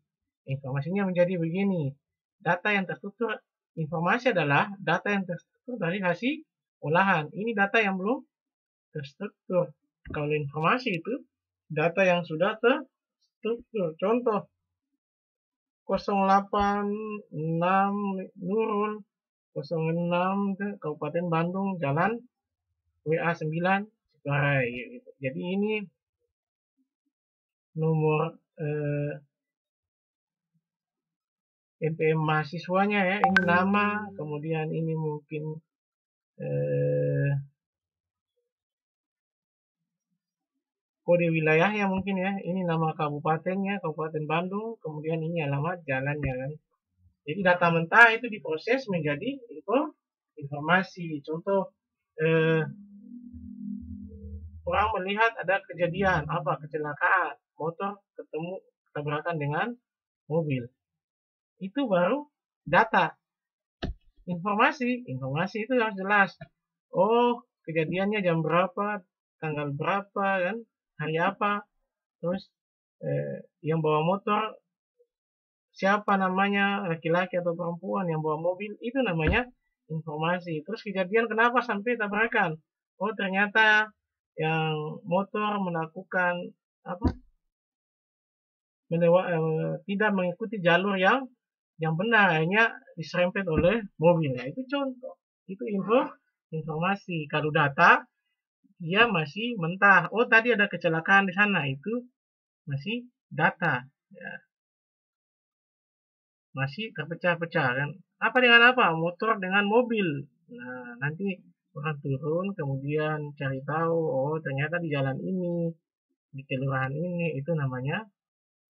Informasinya menjadi begini. Data yang terstruktur, informasi adalah data yang terstruktur dari hasil olahan. Ini data yang belum terstruktur. Kalau informasi itu data yang sudah terstruktur. Contoh 086 Nurul, 06 Kabupaten Bandung, Jalan WA 9 Ciparai, gitu. Jadi ini nomor NPM mahasiswanya, ya. Ini nama, kemudian ini mungkin kode wilayahnya mungkin, ya. Ini nama kabupatennya, Kabupaten Bandung, kemudian ini alamat jalannya, kan. Jadi data mentah itu diproses menjadi informasi. Contoh orang melihat ada kejadian kecelakaan motor ketemu tabrakan dengan mobil. Itu baru data. Informasi itu harus jelas. Oh, kejadiannya jam berapa, tanggal berapa, kan, hari apa, terus yang bawa motor siapa namanya, laki-laki atau perempuan, yang bawa mobil, itu namanya informasi. Terus kejadian kenapa sampai tabrakan? Oh, ternyata yang motor melakukan tidak mengikuti jalur yang benar, hanya diserempet oleh mobil. Nah, itu contoh. Itu informasi. Kalau data, dia masih mentah. Oh, tadi ada kecelakaan di sana, itu masih data, ya. Masih terpecah-pecah, kan. Apa dengan apa? Motor dengan mobil. Nah, nanti orang turun, kemudian cari tahu, oh ternyata di jalan ini, di kelurahan ini, itu namanya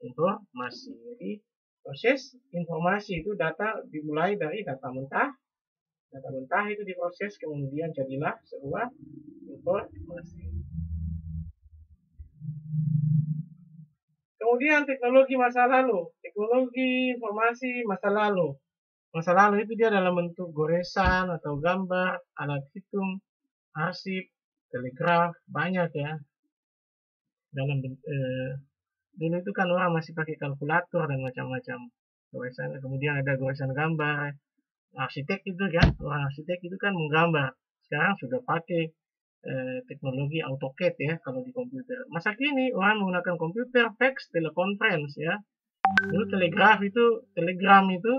informasi. Jadi proses informasi itu data dimulai dari data mentah. Data mentah itu diproses, kemudian jadilah sebuah informasi. Kemudian teknologi masa lalu. Teknologi informasi masa lalu. Masa lalu itu dia dalam bentuk goresan atau gambar, alat hitung, arsip, telegraf, banyak, ya. Dalam dulu itu kan orang masih pakai kalkulator dan macam-macam goresan. Kemudian ada goresan gambar. Arsitek itu, kan, orang arsitek itu kan menggambar. Sekarang sudah pakai teknologi AutoCAD, ya, kalau di komputer. Masa kini orang menggunakan komputer, fax, teleconference, ya. Dulu telegram itu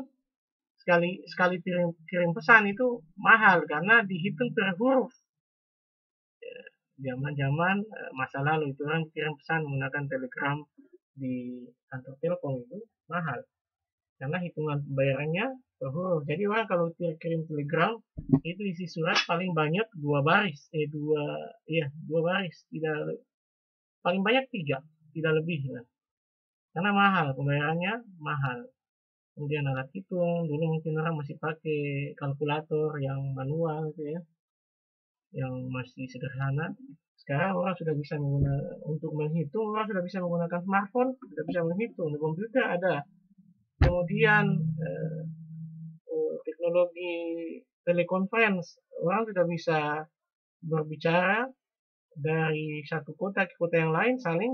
sekali kirim pesan itu mahal karena dihitung per huruf. Zaman-zaman masa lalu itu orang kirim pesan menggunakan telegram di kantor Telkom itu mahal karena hitungan pembayarannya per huruf. Jadi orang kalau kirim telegram itu isi surat paling banyak 2 baris, 2 baris, tidak paling banyak 3, tidak lebih, lah. Karena mahal, pembayarannya mahal. Kemudian alat hitung, dulu mungkin orang masih pakai kalkulator yang manual, gitu, ya. yang masih sederhana. Sekarang orang sudah bisa menggunakan, untuk menghitung, orang sudah bisa menggunakan smartphone, sudah bisa menghitung, di komputer ada. Kemudian teknologi telekonferensi, orang sudah bisa berbicara dari satu kota ke kota yang lain, saling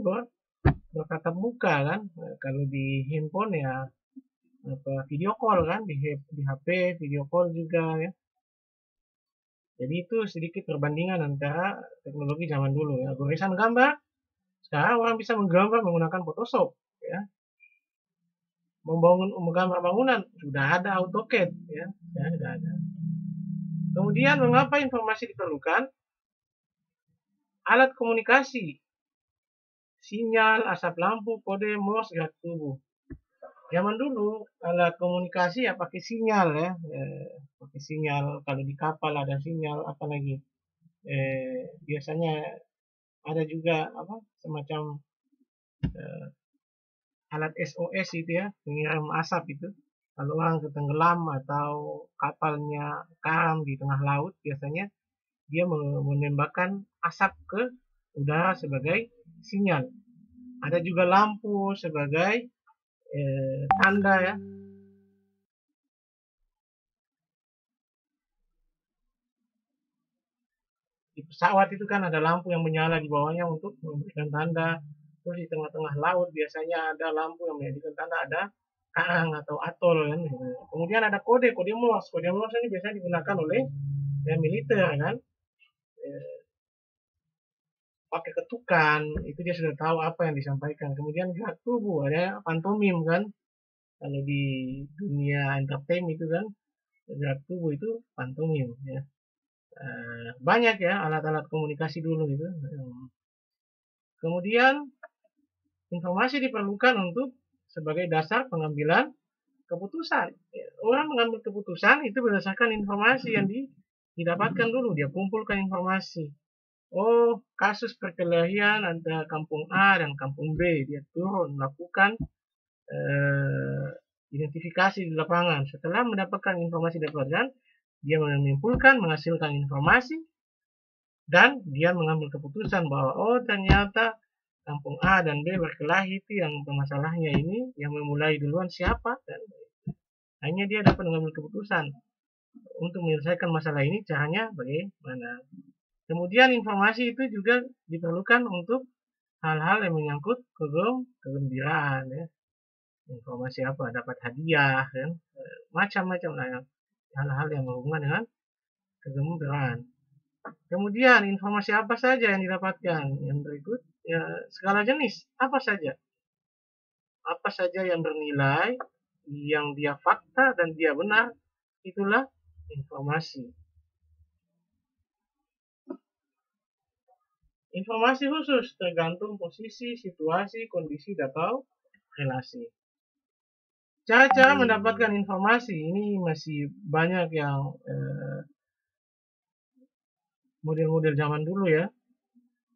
bertatap muka kan. Kalau di handphone ya video call kan, di HP video call juga ya. Jadi itu sedikit perbandingan antara teknologi zaman dulu ya. Gorisan gambar, sekarang orang bisa menggambar menggunakan Photoshop ya. Menggambar bangunan sudah ada AutoCAD ya, sudah ada. Kemudian mengapa informasi diperlukan? Alat komunikasi, sinyal, asap lampu, kode, Morse, gerak tubuh. Zaman dulu alat komunikasi ya pakai sinyal ya, pakai sinyal. Kalau di kapal ada sinyal, apalagi biasanya ada juga semacam alat SOS itu ya, pengirim asap itu. Kalau orang tenggelam atau kapalnya karam di tengah laut, biasanya dia menembakkan asap ke udara sebagai sinyal. Ada juga lampu sebagai tanda ya. Di pesawat itu kan ada lampu yang menyala di bawahnya untuk memberikan tanda. Terus di tengah-tengah laut biasanya ada lampu yang menjadikan tanda ada karang atau atol kan. Kemudian ada kode Morse. Kode Morse ini biasanya digunakan oleh militer kan. Pakai ketukan, itu dia sudah tahu apa yang disampaikan. Kemudian gerak tubuh, ada pantomim kan. Kalau di dunia entertainment itu kan, gerak tubuh itu pantomim ya. Banyak ya alat-alat komunikasi dulu itu. Kemudian informasi diperlukan untuk sebagai dasar pengambilan keputusan. Orang mengambil keputusan itu berdasarkan informasi yang didapatkan dulu. Dia kumpulkan informasi. Oh, kasus perkelahian antara kampung A dan kampung B. Dia turun melakukan identifikasi di lapangan. Setelah mendapatkan informasi dapatkan, dia menyimpulkan, menghasilkan informasi, dan dia mengambil keputusan bahwa oh ternyata kampung A dan B berkelahi, itu yang masalahnya ini, yang memulai duluan siapa, dan hanya dia dapat mengambil keputusan untuk menyelesaikan masalah ini. Caranya bagaimana? Kemudian informasi itu juga diperlukan untuk hal-hal yang menyangkut kegembiraan ya. Informasi apa? Dapat hadiah kan, macam-macam lah ya. Hal-hal yang berhubungan dengan kegembiraan. Kemudian informasi apa saja yang didapatkan? Yang berikut ya, segala jenis apa saja. Apa saja yang bernilai, yang dia fakta dan dia benar, itulah informasi. Informasi khusus tergantung posisi, situasi, kondisi, atau relasi. Cara-cara mendapatkan informasi ini masih banyak yang model-model zaman dulu ya.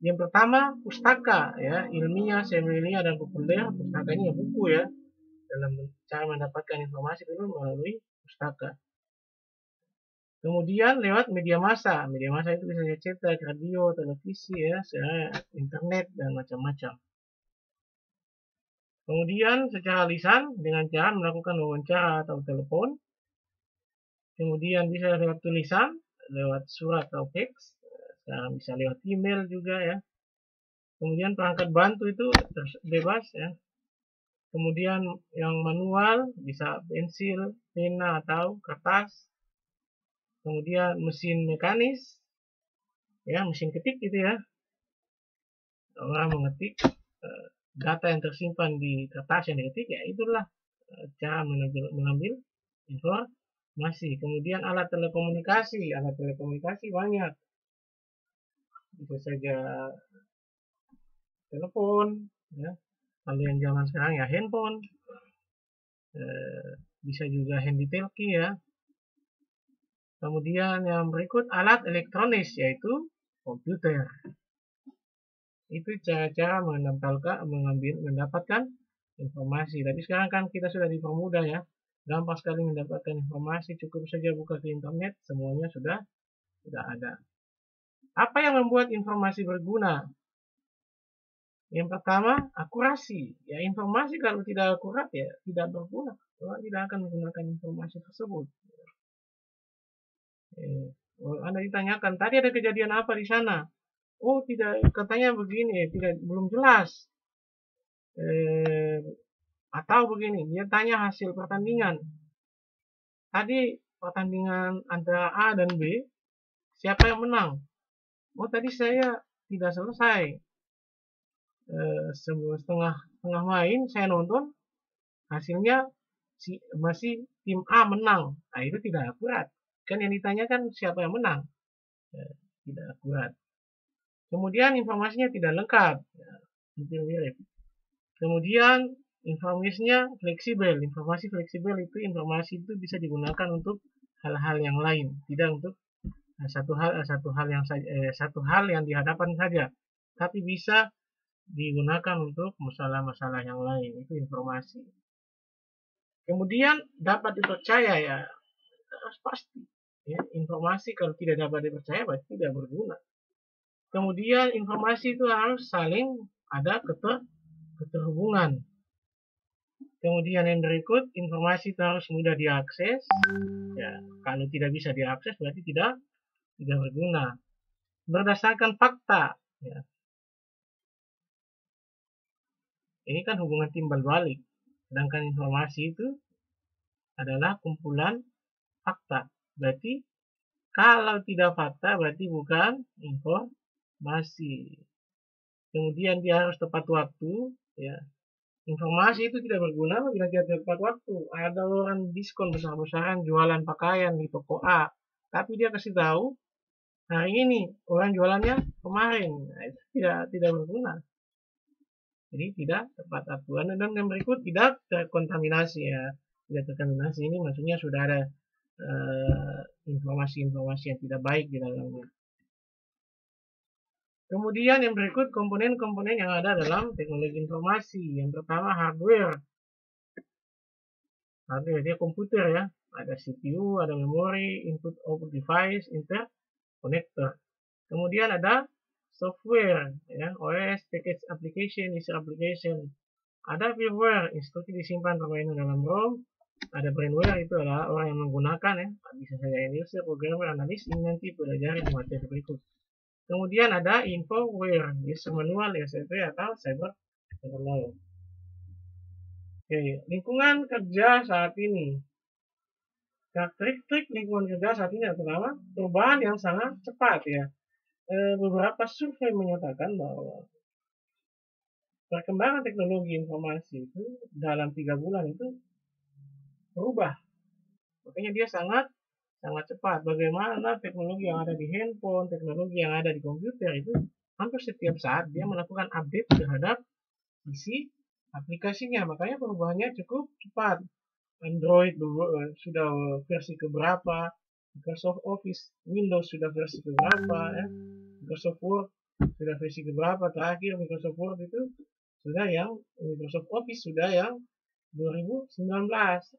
Yang pertama pustaka ya, ilmiah, semi-ilmiah dan populer. Pustaka ini ya buku ya. Dalam cara mendapatkan informasi dulu melalui pustaka. Kemudian lewat media massa. Media massa itu bisa cetak, radio, televisi ya, internet dan macam-macam. Kemudian secara lisan dengan cara melakukan wawancara atau telepon. Kemudian bisa lewat tulisan, lewat surat atau teks. Sekarang bisa lewat email juga ya. Kemudian perangkat bantu itu bebas ya. Kemudian yang manual bisa pensil, pena atau kertas. Kemudian mesin mekanis, ya mesin ketik gitu ya. Orang mengetik data yang tersimpan di kertas yang diketik, ya itulah cara mengambil informasi. Kemudian alat telekomunikasi banyak. Bisa saja telepon, ya. Kalau yang zaman sekarang ya handphone, bisa juga handy talkie ya. Kemudian yang berikut alat elektronis, yaitu komputer. Itu cara-cara mendapatkan informasi. Tapi sekarang kan kita sudah dipermudah ya. Gampang sekali mendapatkan informasi, cukup saja buka ke internet, semuanya sudah ada. Apa yang membuat informasi berguna? Yang pertama, akurasi. Ya, informasi kalau tidak akurat ya tidak berguna. Orang tidak akan menggunakan informasi tersebut. Anda ditanyakan, tadi ada kejadian apa di sana? Oh, tidak, katanya begini, tidak, belum jelas. Atau begini, dia tanya hasil pertandingan. Tadi pertandingan antara A dan B, siapa yang menang? Oh, tadi saya tidak selesai. Setengah main, saya nonton, hasilnya masih tim A menang. Nah, itu tidak akurat. Kan yang ditanyakan siapa yang menang. Tidak akurat. Kemudian informasinya tidak lengkap. Mirip. Kemudian informasinya fleksibel. Informasi fleksibel itu informasi itu bisa digunakan untuk hal-hal yang lain, tidak untuk satu hal yang dihadapan saja, tapi bisa digunakan untuk masalah-masalah yang lain. Itu informasi. Kemudian dapat dipercaya, ya harus pasti. Ya, informasi kalau tidak dapat dipercaya berarti tidak berguna. Kemudian informasi itu harus saling ada keterhubungan. Kemudian yang berikut, informasi itu harus mudah diakses. Ya, kalau tidak bisa diakses berarti tidak berguna. Berdasarkan fakta. Ya. Ini kan hubungan timbal balik. Sedangkan informasi itu adalah kumpulan fakta. Berarti kalau tidak fakta berarti bukan informasi. Kemudian dia harus tepat waktu. Ya. Informasi itu tidak berguna bila tidak tepat waktu. Ada orang diskon besar-besaran jualan pakaian di toko A, tapi dia kasih tahu hari ini, orang jualannya kemarin. Nah, itu tidak berguna. Jadi tidak tepat waktu. Dan yang berikut tidak terkontaminasi, ya. Tidak terkontaminasi ini maksudnya sudah ada informasi-informasi yang tidak baik di dalamnya. Kemudian yang berikut komponen-komponen yang ada dalam teknologi informasi. Yang pertama hardware. Hardware dia komputer, ya. Ada CPU, ada memori, input output device, interconnector. Kemudian ada software, ya, OS, package application, user application. Ada firmware, instruksi disimpan permainan dalam ROM. Ada brainware, itu adalah orang yang menggunakan, ya. Bisa saja end user, programmer, analis, ini nanti pelajari di materi berikut. Kemudian ada infoware, user manual, SMP atau cyber law. Oke, lingkungan kerja saat ini. Karakteristik lingkungan kerja saat ini adalah perubahan yang sangat cepat, ya. Beberapa survei menyatakan bahwa perkembangan teknologi informasi itu dalam 3 bulan itu berubah. Makanya dia sangat cepat. Bagaimana teknologi yang ada di handphone, teknologi yang ada di komputer itu hampir setiap saat dia melakukan update terhadap isi aplikasinya. Makanya perubahannya cukup cepat. Android sudah versi keberapa, Microsoft Office, Windows sudah versi keberapa, ya. Microsoft Word sudah versi keberapa, terakhir Microsoft Word itu sudah yang Microsoft Office sudah yang 2019.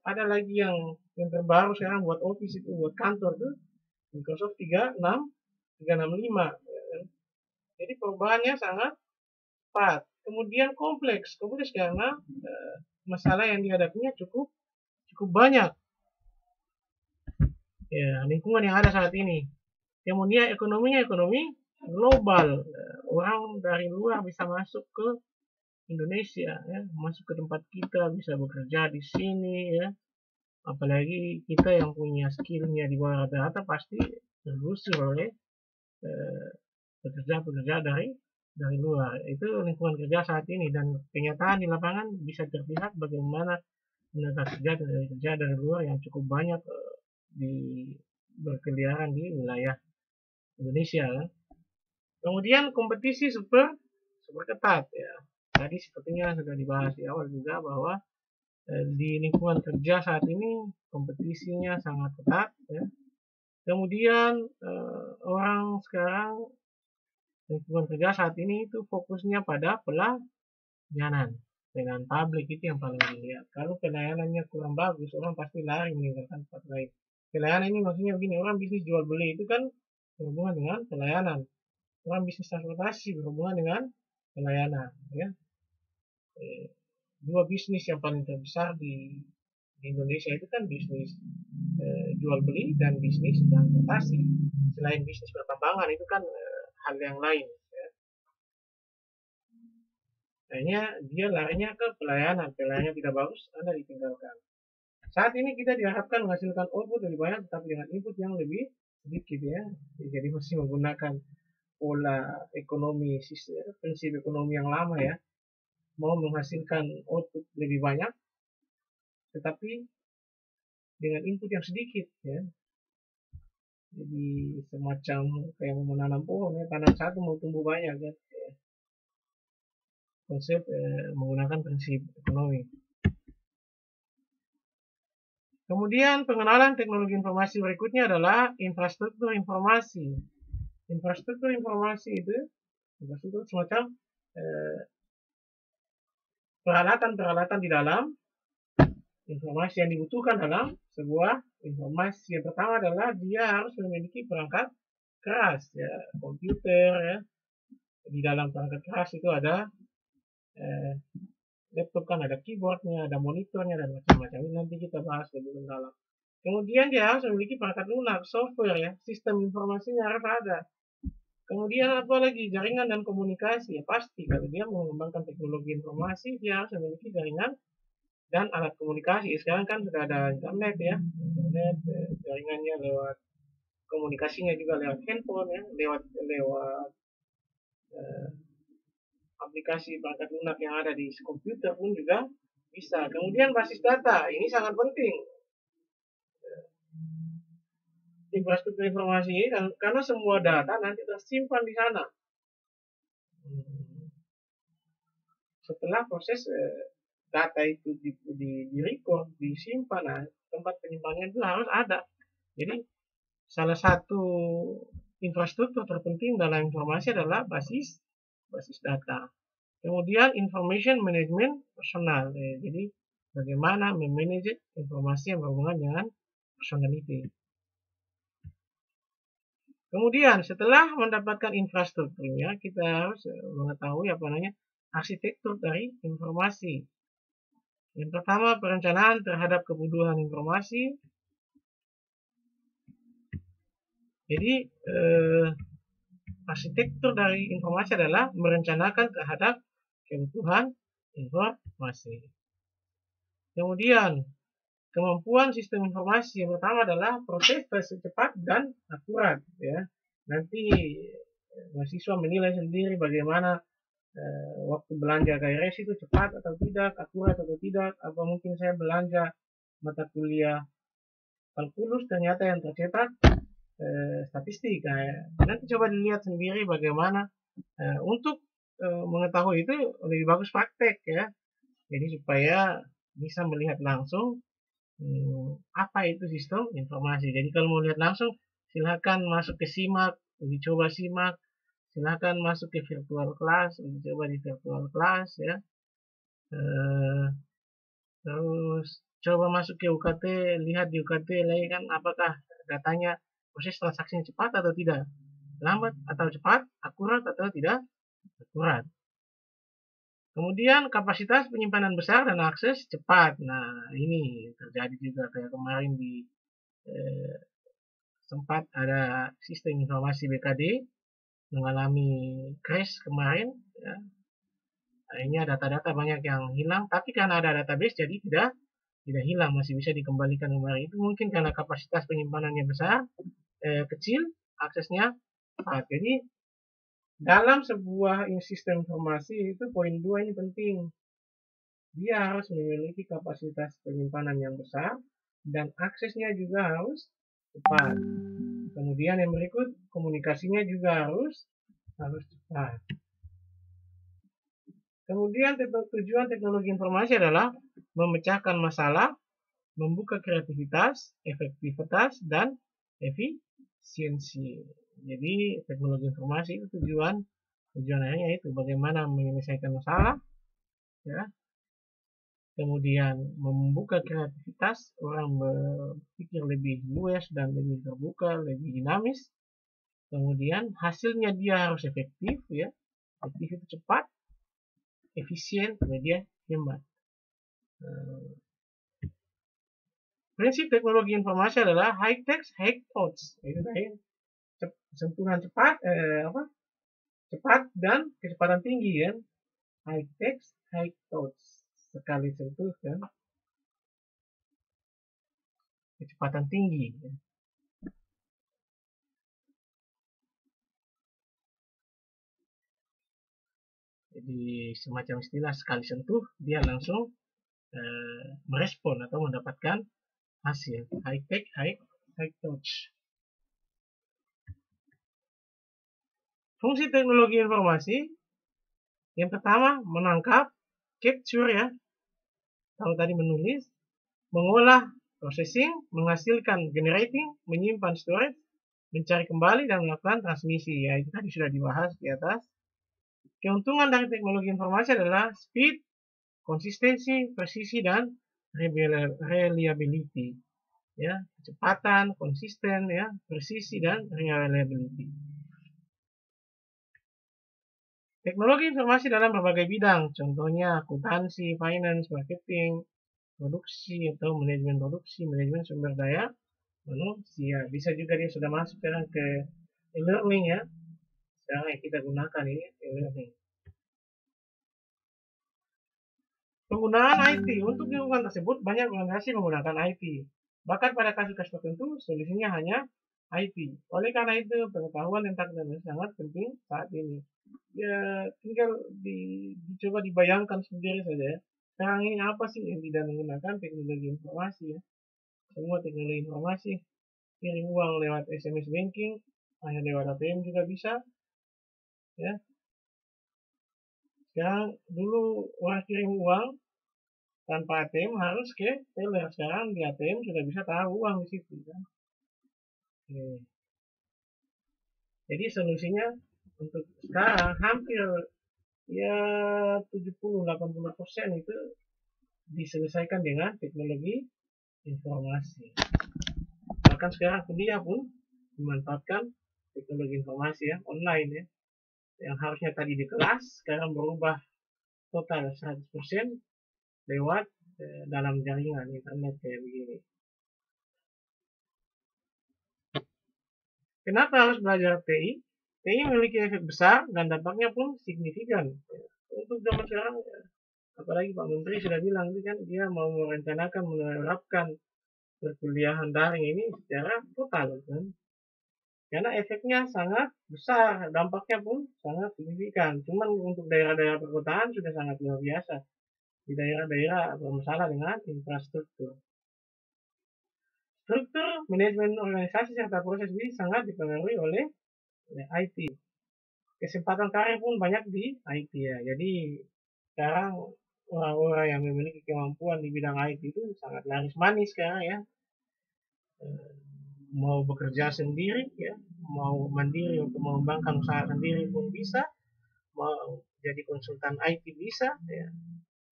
Ada lagi yang terbaru sekarang buat Office itu, buat kantor tuh Microsoft 365. Jadi perubahannya sangat cepat. Kemudian kompleks karena masalah yang dihadapinya cukup banyak. Ya, lingkungan yang ada saat ini. Kemudian ekonominya ekonomi global. Orang dari luar bisa masuk ke Indonesia, ya, masuk ke tempat kita, bisa bekerja di sini, ya. Apalagi kita yang punya skillnya di bawah rata-rata pasti tergusur oleh pekerja-pekerja dari luar. Itu lingkungan kerja saat ini, dan kenyataan di lapangan bisa terlihat bagaimana tenaga kerja dari luar yang cukup banyak berkeliaran di wilayah Indonesia, kan. Kemudian kompetisi super ketat, ya. Tadi sepertinya sudah dibahas di awal juga bahwa di lingkungan kerja saat ini kompetisinya sangat ketat, ya. Kemudian orang sekarang lingkungan kerja saat ini itu fokusnya pada pelayanan publik, itu yang paling dilihat. Kalau pelayanannya kurang bagus, orang pasti lari meninggalkan tempat lain. Pelayanan ini maksudnya begini, orang bisnis jual beli itu kan berhubungan dengan pelayanan. orang bisnis transportasi berhubungan dengan pelayanan, ya. Dua bisnis yang paling terbesar di Indonesia itu kan bisnis jual beli dan bisnis transportasi. Selain bisnis pertambangan itu kan hal yang lain. Ya. Akhirnya dia larinya ke pelayanan. Pelayanannya tidak bagus, Anda ditinggalkan. Saat ini kita diharapkan menghasilkan output lebih banyak, tetapi dengan input yang lebih sedikit, ya. Jadi masih menggunakan pola ekonomi, prinsip ekonomi yang lama, ya. Mau menghasilkan output lebih banyak, tetapi dengan input yang sedikit, ya. Jadi semacam kayak menanam pohon, ya. Tanam satu mau tumbuh banyak, ya. Konsep menggunakan prinsip ekonomi. Kemudian pengenalan teknologi informasi berikutnya adalah infrastruktur informasi. Infrastruktur informasi itu semacam peralatan-peralatan di dalam informasi yang dibutuhkan dalam sebuah informasi. Yang pertama adalah dia harus memiliki perangkat keras, ya, komputer, ya. Di dalam perangkat keras itu ada laptop, kan ada keyboardnya, ada monitornya, dan macam-macam. Ini nanti kita bahas lebih mendalam. Kemudian dia harus memiliki perangkat lunak, software, ya, sistem informasinya harus ada. Kemudian apa lagi? Jaringan dan komunikasi, ya pasti kalau dia mengembangkan teknologi informasi dia harus memiliki jaringan dan alat komunikasi. Sekarang kan sudah ada internet, ya, internet, jaringannya lewat, komunikasinya juga lewat handphone, ya, lewat aplikasi perangkat lunak yang ada di komputer pun juga bisa. Kemudian basis data, ini sangat penting. Infrastruktur informasi ini karena semua data nanti tersimpan di sana. Setelah proses data itu di record, disimpan, nah, tempat penyimpanannya itu harus ada. Jadi salah satu infrastruktur terpenting dalam informasi adalah basis data. Kemudian information management personal. Jadi bagaimana memanage informasi yang berhubungan dengan personality. Kemudian setelah mendapatkan infrastrukturnya, kita harus mengetahui arsitektur dari informasi. Yang pertama, perencanaan terhadap kebutuhan informasi. Jadi arsitektur dari informasi adalah merencanakan terhadap kebutuhan informasi. Kemudian kemampuan sistem informasi yang pertama adalah proses cepat dan akurat, ya. Nanti mahasiswa menilai sendiri bagaimana waktu belanja KRS itu cepat atau tidak, akurat atau tidak. Apa mungkin saya belanja mata kuliah kalkulus ternyata yang tercetak statistik. Nanti coba dilihat sendiri bagaimana untuk mengetahui itu lebih bagus praktek, ya. Jadi supaya bisa melihat langsung apa itu sistem informasi. Jadi kalau mau lihat langsung silakan masuk ke SIMAK, uji coba SIMAK. Silakan masuk ke virtual class, uji coba di virtual class, ya. Terus coba masuk ke UKT, lihat di UKT lagi kan apakah datanya proses transaksinya cepat atau tidak, lambat atau cepat, akurat atau tidak akurat. Kemudian kapasitas penyimpanan besar dan akses cepat. Nah, ini terjadi juga kayak kemarin di sempat ada sistem informasi BKD mengalami crash kemarin, ya. Akhirnya data-data banyak yang hilang, tapi karena ada database jadi tidak hilang, masih bisa dikembalikan kembali. Itu mungkin karena kapasitas penyimpanannya besar, kecil, aksesnya cepat. Jadi dalam sebuah sistem informasi itu poin 2 ini penting. Dia harus memiliki kapasitas penyimpanan yang besar dan aksesnya juga harus cepat. Kemudian yang berikut, komunikasinya juga harus cepat. Kemudian tujuan teknologi informasi adalah memecahkan masalah, membuka kreativitas, efektivitas, dan efisiensi. Jadi teknologi informasi itu tujuannya itu bagaimana menyelesaikan masalah, ya. Kemudian membuka kreativitas, orang berpikir lebih luas dan lebih terbuka, lebih dinamis. Kemudian hasilnya dia harus efektif ya. Efektif itu cepat, efisien, kemudian hemat. Prinsip teknologi informasi adalah high text, high thoughts. Itu tadi sentuhan cepat, cepat dan kecepatan tinggi kan. High text, high thoughts. Sekali sentuh kan, kecepatan tinggi. Ya. Jadi semacam istilah sekali sentuh dia langsung merespon atau mendapatkan hasil. High tech, high touch. Fungsi teknologi informasi yang pertama menangkap, capture ya, kalau tadi menulis, mengolah, processing, menghasilkan, generating, menyimpan, storage, mencari kembali dan melakukan transmisi. Ya itu tadi sudah dibahas di atas. Keuntungan dari teknologi informasi adalah speed, konsistensi, presisi, dan reliability. Ya, kecepatan, konsisten, ya, presisi, dan reliability. Teknologi informasi dalam berbagai bidang, contohnya akuntansi, finance, marketing, produksi atau manajemen produksi, manajemen sumber daya manusia. Bisa juga dia sudah masuk sekarang ke e-learning ya. Sekarang yang kita gunakan ini e-learning. Penggunaan IT untuk lingkungan tersebut banyak organisasi menggunakan IT. Bahkan pada kasus-kasus tertentu solusinya hanya IT. Oleh karena itu pengetahuan tentang teknologi sangat penting saat ini. Ya tinggal dicoba dibayangkan sendiri saja ya. Sekarang ini apa sih yang tidak menggunakan teknologi informasi ya? Semua teknologi informasi. Kirim uang lewat SMS banking, hanya lewat ATM juga bisa. Ya. Sekarang dulu orang kirim uang tanpa ATM harus ke teller. Sekarang di ATM sudah bisa taruh uang di situ kan. Oke. Jadi solusinya untuk sekarang hampir ya 70-80% itu diselesaikan dengan teknologi informasi. Bahkan sekarang kuliah pun memanfaatkan teknologi informasi ya, online ya. Yang harusnya tadi di kelas sekarang berubah total 100% lewat dalam jaringan internet kayak begini. Kenapa harus belajar TI? TI memiliki efek besar dan dampaknya pun signifikan. Untuk zaman sekarang, apalagi Pak Menteri sudah bilang kan dia mau merencanakan menerapkan perkuliahan daring ini secara total kan. Karena efeknya sangat besar, dampaknya pun sangat signifikan. Cuman untuk daerah-daerah perkotaan sudah sangat luar biasa. Di daerah-daerah bermasalah dengan infrastruktur. Struktur manajemen organisasi serta proses ini sangat dipengaruhi oleh IT. Kesempatan karir pun banyak di IT ya. Jadi sekarang orang-orang yang memiliki kemampuan di bidang IT itu sangat laris manis sekarang ya. Mau bekerja sendiri ya, mau mandiri untuk mengembangkan usaha sendiri pun bisa, mau jadi konsultan IT bisa ya,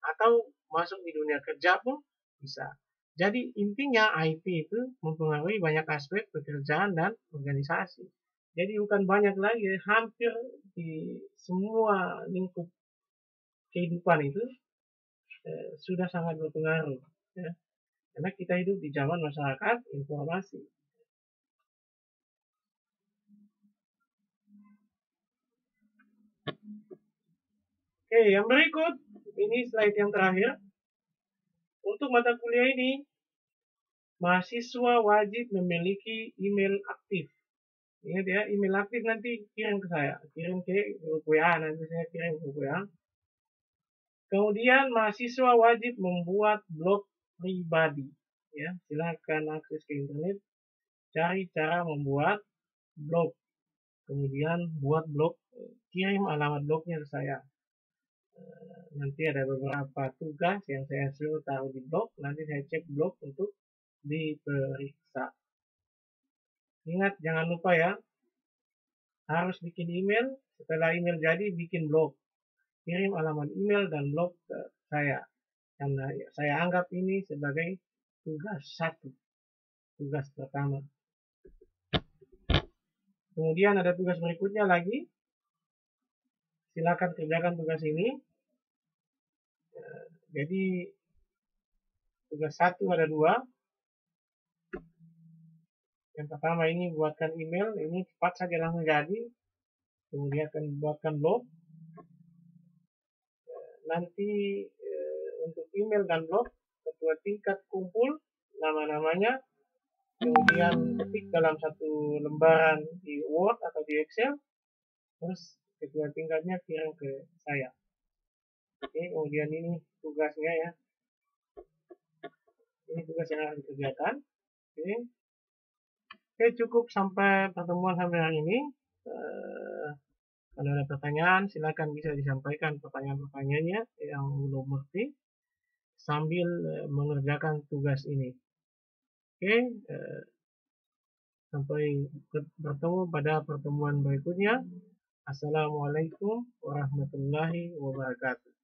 atau masuk di dunia kerja pun bisa. Jadi intinya IT itu mempengaruhi banyak aspek pekerjaan dan organisasi. Jadi bukan banyak lagi, hampir di semua lingkup kehidupan itu sudah sangat berpengaruh. Ya. Karena kita hidup di zaman masyarakat informasi. Oke, yang berikut, ini slide yang terakhir. Untuk mata kuliah ini, mahasiswa wajib memiliki email aktif. Ingat ya, email aktif nanti kirim ke saya. Kirim ke grup WA, nanti saya kirim ke grup WA. Kemudian mahasiswa wajib membuat blog pribadi. Ya, silakan akses ke internet, cari cara membuat blog. Kemudian buat blog, kirim alamat blognya ke saya. Nanti ada beberapa tugas yang saya suruh taruh di blog, nanti saya cek blog untuk diperiksa. Ingat, jangan lupa ya, harus bikin email, setelah email jadi bikin blog. Kirim alamat email dan blog ke saya. Karena saya anggap ini sebagai tugas 1, tugas pertama. Kemudian ada tugas berikutnya lagi. Silakan kerjakan tugas ini. Jadi tugas 1 ada 2. Yang pertama ini buatkan email, ini cepat saja langsung jadi. Kemudian akan buatkan blog. Nanti untuk email dan blog, ketua tingkat kumpul nama-namanya, kemudian ketik dalam satu lembaran di Word atau di Excel, terus ketua tingkatnya kirim ke saya. Oke, kemudian ini tugasnya ya. Ini tugas yang akan dikerjakan. Oke, cukup sampai pertemuan sampai hari ini. Kalau ada pertanyaan, silakan bisa disampaikan pertanyaan-pertanyaannya yang belum mengerti sambil mengerjakan tugas ini. Oke, sampai bertemu pada pertemuan berikutnya. Assalamualaikum warahmatullahi wabarakatuh.